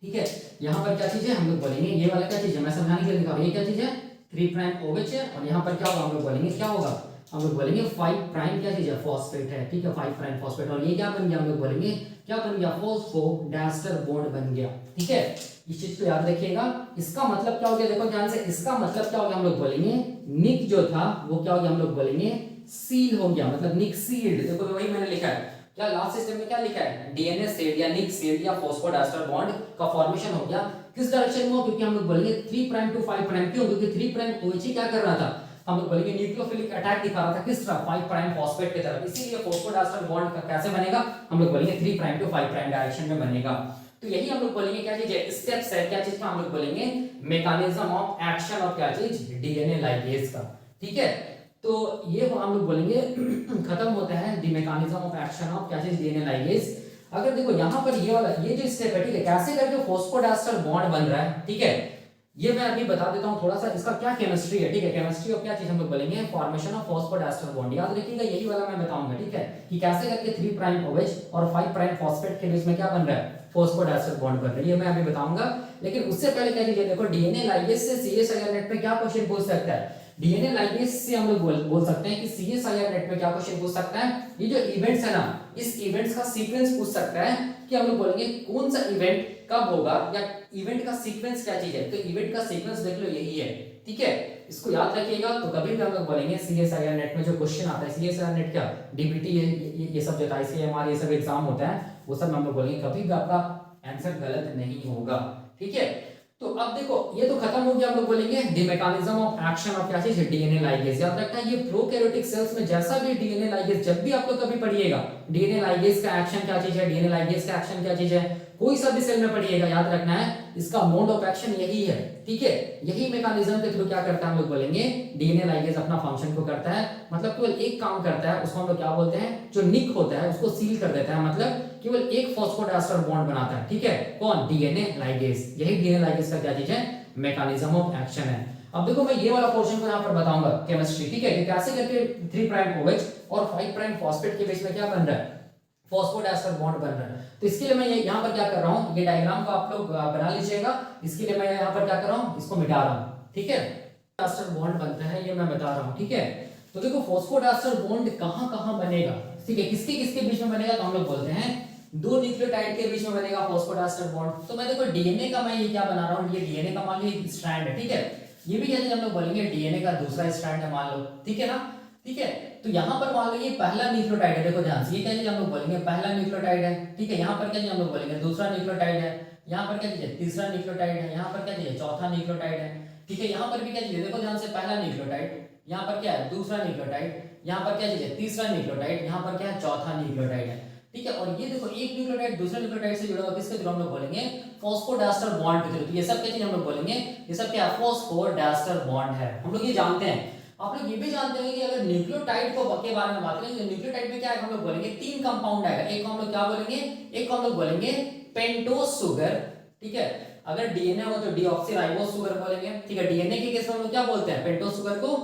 ठीक है। यहाँ पर क्या चीज है, हम लोग बोलेंगे ये वाला क्या चीज है, मैं समझाने के लिए दिखा रहा हूं, ये क्या चीज है 3 प्राइम OH है, और यहाँ पर क्या होगा, हम लोग बोलेंगे क्या होगा, हम लोग बोलेंगे 5 प्राइम क्या चीज है, फॉस्फेट है, ठीक है, 5 प्राइम फॉस्फेट, और ये क्या बन गया, हम लोग बोलेंगे क्या बन गया, फॉस्फोडास्टर बॉन्ड बन गया, ठीक है। इस चीज को याद रखिएगा। इसका मतलब क्या हो गया, देखो ध्यान से, इसका मतलब क्या हो गया, हम लोग बोलेंगे निक जो था वो क्या हो गया, हम लोग बोलेंगे सील हो गया, मतलब निक सील्ड। देखो वही मैंने लिखा है, क्या लास्ट सिस्टम में क्या लिखा है, डीएनए सील्ड या निक सील्ड या फॉस्फोडास्टर बॉन्ड का फॉर्मेशन हो गया। किस डायरेक्शन में हो, क्योंकि हम लोग बोलेंगे 3 प्राइम टू 5 प्राइम, क्यों, क्योंकि 3 प्राइम OH क्या कर रहा था, हम लोग बोलेंगे न्यूक्लियोफिलिक अटैक दिखा रहा था किस तरफ, 5 प्राइम फॉस्फेट की तरफ, इसीलिए फॉस्फोडास्टर बॉन्ड का कैसे बनेगा, हम लोग बोलेंगे 3 प्राइम टू 5 प्राइम डायरेक्शन में बनेगा। तो यही हम लोग बोलेंगे क्या चीज है, स्टेप्स है, क्या चीज का, हम लोग बोलेंगे मैकेनिज्म ऑफ एक्शन और क्या चीज डीएनए लाइगेज का, ठीक है। तो ये हम लोग बोलेंगे खत्म होता है the mechanism of action of क्या चीज डीएनए लाइगेज। अगर देखो यहाँ पर ये वाला ये जो स्टेप है, ठीक है, कैसे करके फॉस्फोडास्टर बॉन्ड बन रहा है, ठीक है, ये मैं अभी बता देता हूँ थोड़ा सा, इसका क्या केमिस्ट्री है, ठीक है, केमिस्ट्री ऑफ क्या चीज हम लोग बोलेंगे फॉर्मेशन ऑफ फॉस्फोडास्टर बॉन्ड, याद रखिएगा यही वाला मैं बताऊंगा, ठीक है, कि कैसे करके 3 प्राइम OH और 5 प्राइम फॉस्फेट के बीच में क्या बन रहा है, फॉस्फोडास्टर बॉन्ड बन रहा है, ये मैं अभी बताऊंगा। लेकिन उससे पहले क्या कीजिए, देखो डीएनए लाइगेज से सीएसआईआर नेट पे क्या क्वेश्चन पूछ सकता है, डीएनए लाइगेज से हम लोग बोल सकते हैं कि सीएसआईआर नेट में क्या क्वेश्चन पूछ सकता है, ये जो इवेंट्स है ना, इस इवेंट्स का सीक्वेंस पूछ सकता है, कि हम लोग बोलेंगे कौन सा इवेंट कब होगा, या इवेंट का सीक्वेंस क्या चीज है। तो इवेंट का सीक्वेंस देख लो यही है, ठीक है, इसको याद रखिएगा। तो कभी भी हम लोग बोलेंगे सीएसआईआर नेट में जो क्वेश्चन आता है, सीएसआईआर नेट क्या डीबीटी ये सब जो आईसीएमआर ये सब एग्जाम होता है, वो सब हम लोग बोलेंगे कभी भी आपका आंसर गलत नहीं होगा, ठीक है। तो अब देखो ये तो खत्म हो गया, हम लोग बोलेंगे the mechanism of action of क्या चीज है डीएनए लाइगेज। याद रखना ये प्रोकैरियोटिक सेल्स में जैसा भी डीएनए लाइगेज, जब भी आप लोग कभी पढ़िएगा डीएनए लाइगेज का एक्शन क्या चीज है, डीएनए लाइगेज का एक्शन क्या चीज है, कोई सा भी सेल में पढ़िएगा, याद रखना है इसका मोड ऑफ एक्शन यही है, ठीक है। यही मैकेनिज्म के थ्रू क्या करता है, हम लोग बोलेंगे डीएनए लाइगेज अपना फंक्शन को करता है, मतलब केवल एक काम करता है, उसको हम लोग क्या बोलते हैं, जो निक होता है उसको सील कर देता है, मतलब केवल एक फॉस्फोडास्टर बॉन्ड बनाता है, ठीक है, कौन, डीएनए लाइगेज। यही डीएनए लाइगेज का क्या चीज है, मैकेनिज्म ऑफ एक्शन है। अब देखो मैं ये वाला पोर्शन को यहाँ पर बताऊंगा केमिस्ट्री, ठीक है, कि कैसे करके 3 प्राइम OH और 5 प्राइम फॉस्फेट के बीच में क्या बन रहा है, फॉस्फोडास्टर बॉन्ड बन रहा है। तो इसके लिए मैं यहाँ पर क्या कर रहा हूँ, ये डायग्राम को आप लोग बना लीजिएगा, इसके लिए मैं यहाँ पर क्या कर रहा हूँ, इसको मिटा रहा हूँ, ठीक है, फॉस्फोडास्टर बॉन्ड बनता है, ये मैं बता रहा हूँ, ठीक है। तो देखो फॉस्फोडाइस्टर बॉन्ड कहाँ कहाँ बनेगा, ठीक है, किसके किसके बीच में बनेगा, तो हम लोग बोलते हैं दो न्यूक्लियोटाइड के बीच में बनेगा फॉस्फोडाइस्टर बॉन्ड। तो मैं देखो डीएनए का मैं ये क्या बना रहा हूँ, ये डीएनए का मान लो एक स्ट्रैंड है, ठीक है, ये भी कैसे हम लोग बोलेंगे डीएनए का दूसरा स्ट्रैंड है मान लो, ठीक है ना, ठीक है। तो यहाँ पर मान लो ये पहला न्यूक्लियोटाइड है, देखो ध्यान से, ये क्या चीज हम लोग बोलेंगे पहला न्यूक्लियोटाइड है, ठीक है, यहाँ पर क्या चीज हम लोग बोलेंगे दूसरा न्यूक्लियोटाइड है, यहाँ पर क्या चीज है तीसरा न्यूक्लियोटाइड है, यहाँ पर क्या चीज है चौथा न्यूक्लियोटाइड है, ठीक है, यहाँ पर भी क्या चीज है देखो ध्यान से पहला न्यूक्लियोटाइड, यहाँ पर क्या है दूसरा न्यूक्लियोटाइड, यहाँ पर क्या चीज है तीसरा न्यूक्लियोटाइड, यहाँ पर क्या है चौथा न्यूक्लियोटाइड है, ठीक है। और ये देखो एक न्यूक्लियोटाइड दूसरे न्यूक्लियोटाइड से जुड़ा हुआ किसके थ्रू हम लोग बोलेंगे फॉस्फोडाइस्टर बॉन्ड के थ्रू। तो ये सब क्या चीज हम लोग बोलेंगे, ये सब क्या फॉस्फोडाइस्टर बॉन्ड है, हम लोग ये जानते हैं। आप लोग ये भी जानते हैं कि अगर न्यूक्लियोटाइड को के बारे में बात करें तो न्यूक्लियोटाइड में क्या है हम लोग बोलेंगे तीन कंपाउंड आएगा, एक को हम लोग क्या बोलेंगे, एक को हम लोग बोलेंगे पेंटोस शुगर, ठीक है, अगर डीएनए हो तो डीऑक्सीराइबोस शुगर बोलेंगे, ठीक है, डीएनए के केस में हम लोग क्या बोलते हैं पेंटोस शुगर को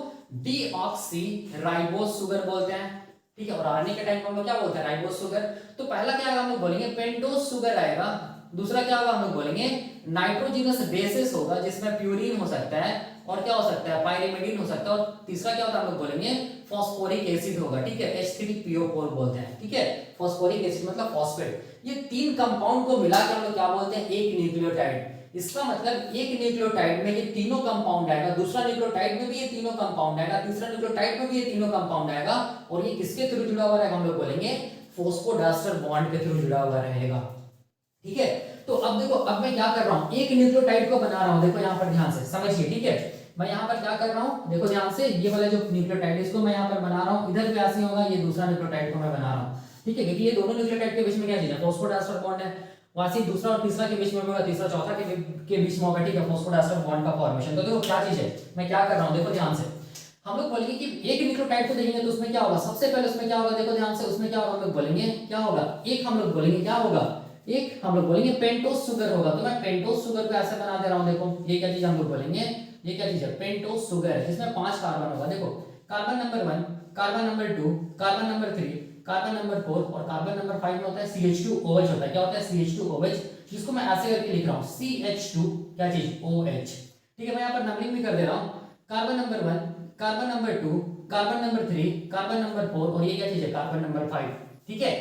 डीऑक्सीराइबोस शुगर बोलते हैं, ठीक है, और आरएनए के टाइम हम लोग क्या बोलते हैं राइबोस शुगर। तो पहला क्या आएगा हम लोग बोलेंगे पेंटोस शुगर आएगा, दूसरा क्या होगा हम लोग बोलेंगे नाइट्रोजनस बेसिस होगा जिसमें प्यूरिन हो सकता है और क्या हो सकता है पायरिमिडीन हो सकता है, और तीसरा क्या होता है हम लोग बोलेंगे फॉस्फोरिक एसिड होगा, ठीक है, H3PO4 बोलते हैं, ठीक है, फॉस्फोरिक एसिड मतलब फॉस्फेट। ये तीन कंपाउंड को मिला के हम लोग क्या बोलते हैं एक न्यूक्लियोटाइड। इसका मतलब एक न्यूक्लियोटाइड में ये तीनों कंपाउंड आएगा, दूसरा न्यूक्लियोटाइड में भी ये तीनों कंपाउंड आएगा, तीसरा न्यूक्लियोटाइड में भी ये तीनों कंपाउंड आएगा, और ये किसके थ्रू जुड़ा हुआ रहेगा हम लोग बोलेंगे फॉस्फोडाइस्टर बॉन्ड के थ्रू जुड़ा हुआ रहेगा, ठीक है। तो अब देखो अब मैं क्या कर रहा हूं एक न्यूक्लियोटाइड को बना रहा हूं, देखो यहां पर ध्यान से समझिए, ठीक है, मैं यहां पर क्या कर रहा हूं देखो ध्यान से, ये वाला जो न्यूक्लियोटाइड इसको मैं यहां पर बना रहा हूं, इधर भी ऐसे होगा ये दूसरा न्यूक्लियोटाइड को मैं बना रहा हूं, ठीक है, क्योंकि ये दोनों न्यूक्लियोटाइड के बीच में क्या चीज है फॉस्फोडाइस्टर बॉन्ड है, वैसे ही दूसरा और तीसरा के बीच में होगा, तीसरा चौथा के बीच में होगा, ठीक है, फॉस्फोडाइस्टर बॉन्ड का फॉर्मेशन। तो देखो क्या चीज है मैं क्या कर रहा हूं देखो ध्यान से, हम लोग बोलेंगे कि एक न्यूक्लियोटाइड को देखेंगे तो उसमें क्या होगा, सबसे पहले उसमें क्या होगा देखो ध्यान से, उसमें क्या होगा हम लोग बोलेंगे क्या होगा, एक हम लोग बोलेंगे क्या होगा, एक हम लोग बोलेंगे पेंटोस शुगर होगा। तो मैं पेंटोस शुगर को ऐसे बना दे रहा हूं, देखो ये क्या चीज हम लोग बोलेंगे, ये क्या चीज है पेंटोस शुगर, जिसमें 5 कार्बन होगा, देखो carbon number 1, carbon number 2, carbon number 3, carbon number 4 और कार्बन नंबर 5 में होता है CH2OH होता है, क्या होता है CH2OH, जिसको मैं ऐसे करके लिख रहा हूं CH2 क्या चीज OH, ठीक है, मैं यहां पर नंबरिंग भी कर दे रहा हूं, carbon number 1, carbon number 2, carbon number 3, carbon number 4 और ये क्या चीज है कार्बन नंबर 5, ठीक है।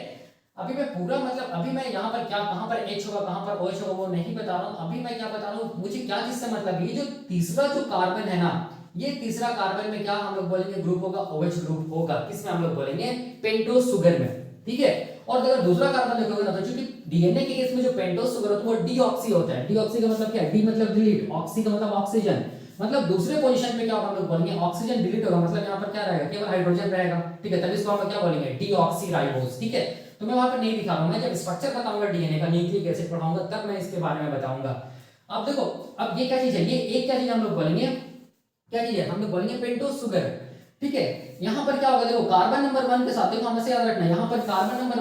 अभी मैं पूरा मतलब अभी मैं यहाँ पर क्या कहाँ पर H होगा कहाँ पर OH होगा वो नहीं बता रहा हूँ, अभी मैं क्या बता रहा हूँ मुझे क्या चीज से मतलब, ये जो तीसरा जो कार्बन है ना, ये तीसरा कार्बन में क्या हम लोग बोलेंगे ग्रुप होगा OH ग्रुप होगा, किसमें हम लोग बोलेंगे पेंटोस शुगर में, ठीक है। और अगर दूसरा कार्बन देखोगे ना तो चूंकि डीएनए के केस में जो पेंटोस शुगर होता है वो डीऑक्सी होता है, डीऑक्सी का मतलब क्या है, डी मतलब डिलीट, ऑक्सी का मतलब ऑक्सीजन, मतलब दूसरे पोजीशन में क्या होगा हम लोग बोलेंगे ऑक्सीजन डिलीट होगा, मतलब यहाँ पर क्या रहेगा केवल हाइड्रोजन रहेगा, ठीक है, तब इसको हम क्या बोलेंगे डीऑक्सीराइबोस, ठीक है। तो मैं वहां पर नहीं दिखा रहा हूं, मैं जब स्ट्रक्चर बताऊंगा डीएनए का न्यूक्लिक एसिड पढ़ाऊंगा तब मैं इसके बारे में बताऊंगा। अब देखो अब ये क्या चीज है, ये एक क्या चीज हम लोग बोलेंगे, क्या चीज है हम लोग बोलेंगे पेंटोस शुगर, ठीक है। यहाँ पर क्या होगा देखो कार्बन नंबर 1 के साथ देखो हमें याद रखना है, यहाँ पर कार्बन नंबर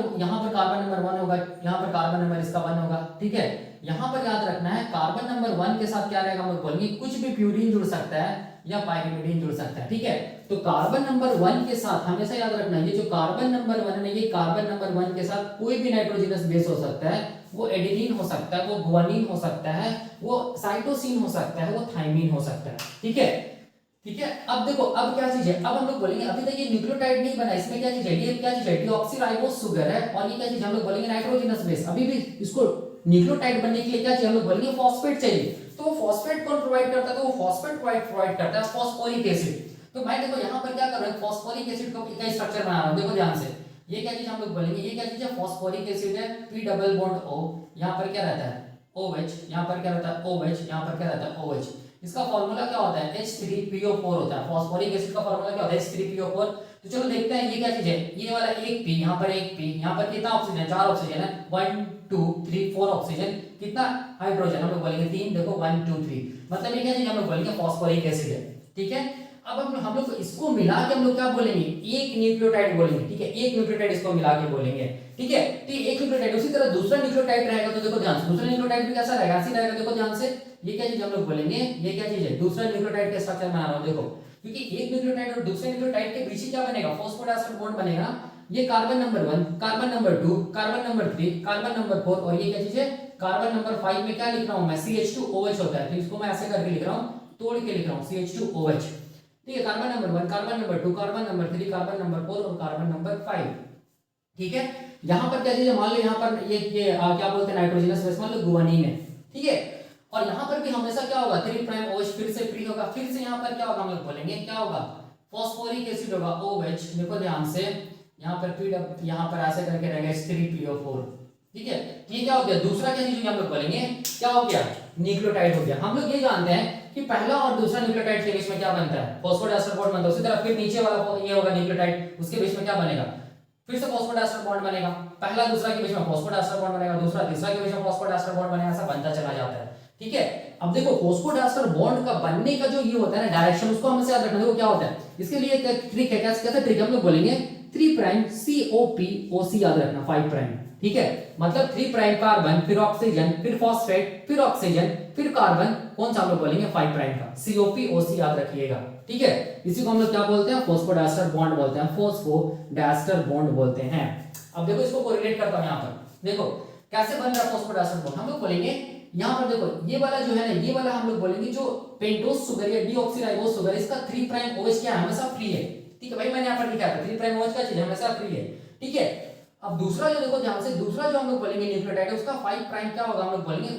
1 होगा, यहाँ पर कार्बन नंबर इसका 1 होगा, ठीक है। यहाँ पर याद रखना है कार्बन नंबर 1 के साथ क्या रहेगा हम लोग बोलेंगे कुछ भी प्यूरिन जुड़ सकता है या पायरिमिडीन जुड़ सकता है, ठीक है। तो कार्बन नंबर 1 के साथ हमेशा याद रखना है ये जो कार्बन नंबर 1 है ये कार्बन नंबर 1 के साथ कोई भी नाइट्रोजनस बेस हो सकता है, वो एडेनिन हो सकता है, वो गुआनिन हो सकता है, वो साइटोसिन हो सकता है, वो थाइमिन हो सकता है, ठीक है, ठीक है। अब देखो अब क्या चीज है, अब हम लोग बोलेंगे अभी तक ये न्यूक्लियोटाइड नहीं बना, इसमें क्या चीज है, ये क्या चीज है डीऑक्सीराइबोस शुगर है, और ये क्या चीज हम लोग बोलेंगे नाइट्रोजनस बेस। अभी भी इसको न्यूक्लियोटाइड बनने के लिए क्या चाहिए हम लोग बोलेंगे फॉस्फेट चाहिए, तो वो फॉस्फेट कौन प्रोवाइड करता है, तो वो फॉस्फेट प्रोवाइड करता है फॉस्फोरिक एसिड। तो मैं देखो यहाँ पर क्या कर रहा हूँ फॉस्फोरिक एसिड का स्ट्रक्चर बना रहा हूँ, देखो ध्यान से, ये क्या चीज हम लोग बोलेंगे, ये क्या चीज है फॉस्फोरिक एसिड है, P डबल बॉन्ड O, यहाँ पर क्या रहता है OH, यहाँ पर क्या रहता है OH, यहाँ पर क्या रहता है OH। इसका फार्मूला क्या होता है H3PO4 होता है, फॉस्फोरिक एसिड का फार्मूला क्या होता है H3PO4। तो चलो देखते हैं ये क्या चीज है, ये वाला एक P, यहाँ पर एक P, यहाँ पर कितना ऑक्सीजन, 4 ऑक्सीजन है, 1 2 3 4 ऑक्सीजन, कितना हाइड्रोजन हम लोग बोलेंगे 3, देखो 1 2 3, मतलब ये क्या चीज हम लोग बोलेंगे फॉस्फोरिक एसिड है, ठीक है। अब हम लोग इसको मिला के हम लोग क्या बोलेंगे एक न्यूक्लियोटाइड बोलेंगे, ठीक है, एक न्यूक्लियोटाइड इसको मिला के बोलेंगे, ठीक है। तो एक न्यूक्लियोटाइड, उसी तरह दूसरा न्यूक्लियोटाइड रहेगा तो देखो ध्यान से, दूसरा न्यूक्लियोटाइड भी कैसा रहेगा, ऐसे रहेगा, देखो ध्यान से, ये क्या चीज हम लोग बोलेंगे, ये क्या चीज है दूसरा न्यूक्लियोटाइड का स्ट्रक्चर बना रहा हूं देखो, क्योंकि एक न्यूक्लियोटाइड और दूसरे न्यूक्लियोटाइड के बीच क्या बनेगा फॉस्फोडाइस्टर बॉन्ड बनेगा। ये carbon number 1, carbon number 2, carbon number 3, carbon number 4 और ये क्या चीज है कार्बन नंबर 5 में क्या लिख रहा हूं मैं CH2OH होता है, तो इसको मैं ऐसे करके लिख रहा हूं, तोड़ के लिख रहा हूं CH2OH, ठीक है, carbon number 1, carbon number 2, carbon number 3, carbon number 4 और कार्बन नंबर 5। ठीक है, यहाँ पर क्या चीज है, मान लो यहाँ पर ये क्या बोलते हैं नाइट्रोजनस बेस, मान लो गुआनिन है। ठीक है, और यहाँ पर भी हमेशा क्या होगा 3 प्राइम OH फिर से फ्री होगा, फिर से यहाँ पर क्या होगा हम लोग बोलेंगे क्या होगा, फॉस्फोरिक एसिड होगा OH। देखो ध्यान से यहाँ पर फिर यहाँ पर ऐसे करके रहेगा H3PO4। ठीक है, ये क्या हो गया, दूसरा क्या चीज हम लोग बोलेंगे क्या हो गया, न्यूक्लियोटाइड हो गया। हम लोग ये जानते हैं कि पहला और दूसरा न्यूक्लियोटाइड के बीच में क्या बनता है, फॉस्फोडाइस्टर बॉन्ड बनता है। उसी तरह फिर नीचे वाला ये होगा न्यूक्लियोटाइड, उसके बीच में क्या बनेगा, फिर से फॉस्फोडाइस्टर बॉन्ड बनेगा। पहला दूसरा के बीच में फॉस्फोडाइस्टर बॉन्ड बनेगा, दूसरा तीसरा के बीच में फॉस्फोडाइस्टर बॉन्ड बनेगा, ऐसा बनता चला जाता है। ठीक है, अब देखो फॉस्फोडाइस्टर बॉन्ड का बनने का जो ये होता है ना डायरेक्शन, उसको हमें याद रखना। देखो क्या होता है, इसके लिए एक ट्रिक है, कैसे ट्रिक हम लोग बोलेंगे 3 प्राइम COPOC याद रखना, 5 प्राइम। ठीक है, मतलब 3 प्राइम कार्बन, फिर ऑक्सीजन, फिर फॉस्फेट, फिर ऑक्सीजन, फिर कार्बन, कौन सा हम लोग बोलेंगे 5 प्राइम का, COPOC याद रखिएगा। ठीक है, इसी को हम लोग क्या बोलते हैं, फॉस्फोडाइस्टर बॉन्ड बोलते हैं, फॉस्फोडाइस्टर बॉन्ड बोलते हैं। अब देखो इसको कोरिलेट करता हूं, यहाँ पर देखो कैसे बन रहा है फॉस्फोडाइस्टर बॉन्ड। हम लोग बोलेंगे यहाँ पर देखो ये वाला जो है ना, ये वाला हम लोग बोलेंगे जो पेंटोस शुगर या डीऑक्सीराइबोस शुगर, इसका 3 प्राइम OH क्या है, हमेशा फ्री है। ठीक है भाई, मैंने यहाँ पर लिखा था 3 प्राइम OH का चीज हमेशा फ्री है। ठीक है, अब दूसरा जो देखो ध्यान से, दूसरा जो हम लोग बोलेंगे न्यूक्लियोटाइड, उसका 5 प्राइम क्या होगा, हम लोग बोलेंगे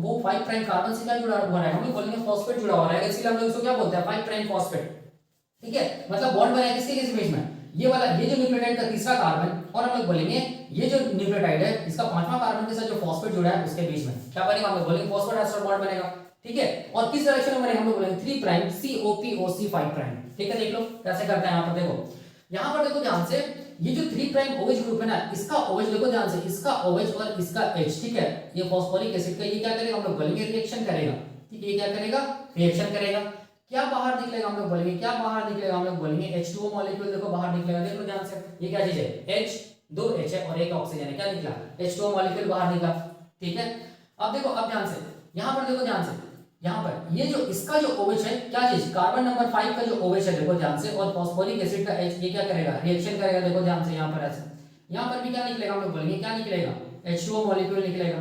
वो 5 प्राइम कार्बन से क्या जुड़ा हुआ है, हम लोग बोलेंगे फॉस्फेट जुड़ा हुआ है, इसलिए हम लोग इसको क्या बोलते हैं 5 प्राइम फॉस्फेट। ठीक है, मतलब बॉन्ड बना है किसके किस बीच में, ये वाला, ये जो न्यूक्लियोटाइड का तीसरा कार्बन, और हम लोग बोलेंगे ये जो न्यूक्लियोटाइड है इसका 5वां कार्बन के साथ जो फॉस्फेट जुड़ा है उसके बीच में क्या बनेगा, हम लोग बोलेंगे फॉस्फोडाइस्टर बॉन्ड बनेगा। ठीक है, और किस डायरेक्शन में बनेगा, हम लोग बोलेंगे 3 प्राइम COPOC 5 प्राइम। ठीक है, देख लो कैसे करते हैं। यहाँ पर देखो, यहाँ पर देखो ध्यान से, ये जो 3 प्राइम OH ग्रुप है ना, इसका OH देखो ध्यान से, इसका OH और इसका H। ठीक है, ये फॉस्फोरिक एसिड का ये क्या करेगा, हम लोग बोलेंगे रिएक्शन करेगा। ठीक है, ये क्या करेगा, रिएक्शन करेगा, क्या बाहर निकलेगा, हम लोग बोलेंगे क्या बाहर निकलेगा, हम लोग बोलेंगे H2O मॉलिक्यूल देखो बाहर निकलेगा। देखो ध्यान से, ये क्या चीज है, H, 2 H है और एक ऑक्सीजन है, क्या निकला, H2O मॉलिक्यूल बाहर निकला। ठीक है, अब देखो, अब ध्यान से यहाँ पर देखो ध्यान से, यहाँ पर ये जो इसका जो OH है क्या चीज, कार्बन नंबर 5 का जो OH है देखो ध्यान से, और फॉस्फोरिक एसिड का H, ये क्या करेगा, रिएक्शन करेगा। देखो ध्यान से यहाँ पर ऐसे, यहाँ पर भी क्या निकलेगा, हम लोग बोलेंगे क्या निकलेगा, H2O मॉलिक्यूल निकलेगा।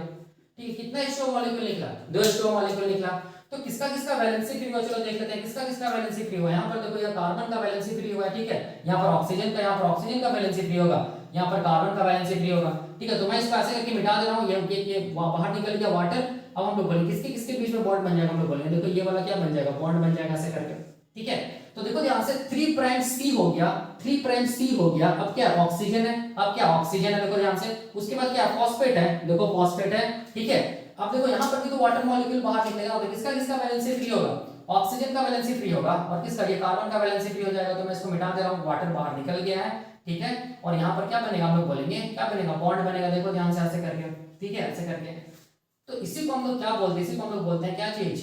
ठीक है, कितना H2O मॉलिक्यूल निकला, 2 H2O मॉलिक्यूल निकला। तो किसका किसका वैलेंसी फ्री हुआ, चलो देख लेते हैं किसका किसका वैलेंसी फ्री हुआ। यहाँ पर देखो, ये कार्बन का वैलेंसी फ्री हुआ है। ठीक है, यहाँ पर ऑक्सीजन का, यहाँ पर ऑक्सीजन का वैलेंसी फ्री होगा, यहाँ पर कार्बन का वैलेंसी फ्री होगा। ठीक है, तो मैं इसको ऐसे करके मिटा दे रहा हूँ, ये बाहर निकल गया वाटर। अब हम लोग बोलेंगे किसके किसके बीच में बॉन्ड बन जाएगा, हम लोग बोलेंगे देखो ये वाला क्या बन जाएगा, बॉन्ड बन जाएगा ऐसे करके। ठीक है, तो देखो ध्यान से 3 प्राइम C हो गया, 3 प्राइम C हो गया। अब क्या ऑक्सीजन है, अब क्या ऑक्सीजन है, देखो ध्यान से, उसके बाद क्या फॉस्फेट है, देखो फॉस्फेट है। ठीक है, अब देखो यहाँ पर भी तो वाटर मॉलिक्यूल बाहर निकलेगा, तो किसका किसका वैलेंसी फ्री होगा, ऑक्सीजन का वैलेंसी फ्री होगा, और किसका, ये कार्बन का वैलेंसी फ्री हो जाएगा। तो मैं इसको मिटा दे रहा हूँ, वाटर बाहर निकल गया है। ठीक है, और यहाँ पर क्या बनेगा, हम लोग बोलेंगे क्या बनेगा, बॉन्ड बनेगा। देखो ध्यान से ऐसे करके, ठीक है ऐसे करके। तो इसी को हम लोग क्या बोलते हैं, इसी को हम लोग बोलते हैं क्या चीज,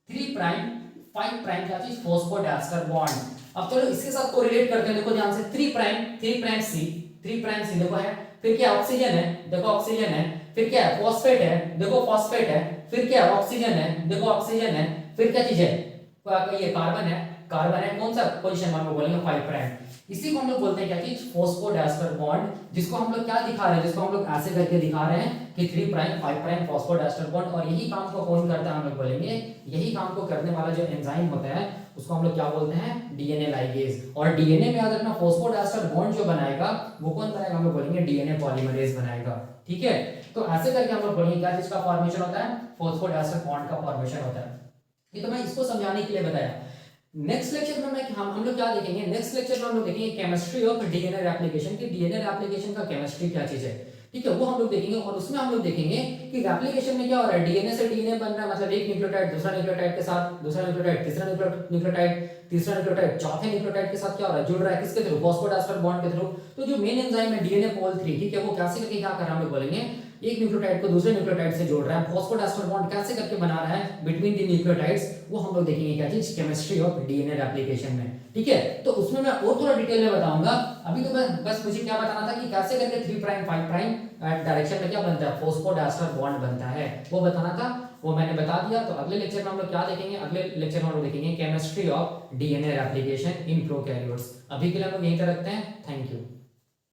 3 प्राइम 5 प्राइम क्या चीज, फॉस्फोडाइस्टर बॉन्ड। अब चलो इसके साथ कोरिलेट करते हैं। देखो ध्यान से 3 प्राइम C, 3 प्राइम C देखो है, फिर क्या ऑक्सीजन है, देखो ऑक्सीजन है, फिर क्या है फॉस्फेट है, देखो फॉस्फेट है, फिर क्या ऑक्सीजन है, देखो ऑक्सीजन है, फिर क्या चीज है, ये कार्बन है, कार्बन है, कौन सा पोजीशन में हम लोग बोलेंगे 5 प्राइम। इसी को हम लोग बोलते हैं क्या चीज, फॉस्फोडाइस्टर बॉन्ड, जिसको हम लोग क्या दिखा रहे हैं, जिसको हम लोग ऐसे करके दिखा रहे हैं कि 3 प्राइम 5 प्राइम फॉस्फोडाइस्टर बॉन्ड। और यही काम को कौन करता है, हम लोग बोलेंगे यही काम को करने वाला जो एंजाइम होता है उसको हम लोग क्या बोलते हैं, डीएनए लाइगेज। और डीएनए में याद रखना फॉस्फोडाइस्टर बॉन्ड जो बनाएगा वो कौन बनाएगा, हम लोग बोलेंगे डीएनए पॉलीमरेज बनाएगा। ठीक है, तो ऐसे करके हम लोग बोलेंगे क्या चीज का फॉर्मेशन होता है, फॉस्फोडाइस्टर बॉन्ड का फॉर्मेशन होता है। ये तो मैं इसको समझाने के लिए बताया। नेक्स्ट लेक्चर में हम लोग क्या देखेंगे, नेक्स्ट लेक्चर में हम लोग देखेंगे केमिस्ट्री ऑफ डीएनए रेप्लिकेशन की, डीएनए रेप्लिकेशन का केमिस्ट्री क्या चीज है। ठीक है, वो हम लोग देखेंगे। और उसमें हम लोग देखेंगे कि रेप्लिकेशन में क्या हो रहा है, डीएनए से डीएनए बन रहा है, मतलब एक न्यूक्लियोटाइड दूसरा न्यूक्लियोटाइड के साथ, दूसरा न्यूक्लियोटाइड तीसरा न्यूक्लियोटाइड, तीसरा न्यूक्लियोटाइड चौथे न्यूक्लियोटाइड के साथ क्या हो रहा है, जुड़ रहा है किसके थ्रू, फॉस्फोडाइस्टर बॉन्ड के थ्रू। तो जो मेन एंजाइम है डीएनए पोल 3, ठीक है, वो कैसे करके क्या कर रहा है, हम लोग बोलेंगे एक न्यूक्लियोटाइड को दूसरे न्यूक्लियोटाइड से जोड़ रहा है, फॉस्फोडाइस्टर बॉन्ड कैसे करके बना रहा है बिटवीन द न्यूक्लियोटाइड्स, वो हम लोग देखेंगे क्या चीज, केमिस्ट्री ऑफ डीएनए रेप्लिकेशन में। ठीक है, तो उसमें मैं और थोड़ा डिटेल में बताऊंगा। अभी तो बस मुझे क्या बताना था कि कैसे करके 3 प्राइम 5 प्राइम डायरेक्शन में क्या बनता है, फॉस्फोडाइस्टर बॉन्ड बनता है, वो बताना था, वो मैंने बता दिया। तो अगले लेक्चर में हम लोग क्या देखेंगे, अगले लेक्चर में हम लोग देखेंगे chemistry of DNA replication in prokaryotes. अभी के लिए हम लोग यहीं तक रखते हैं, थैंक यू।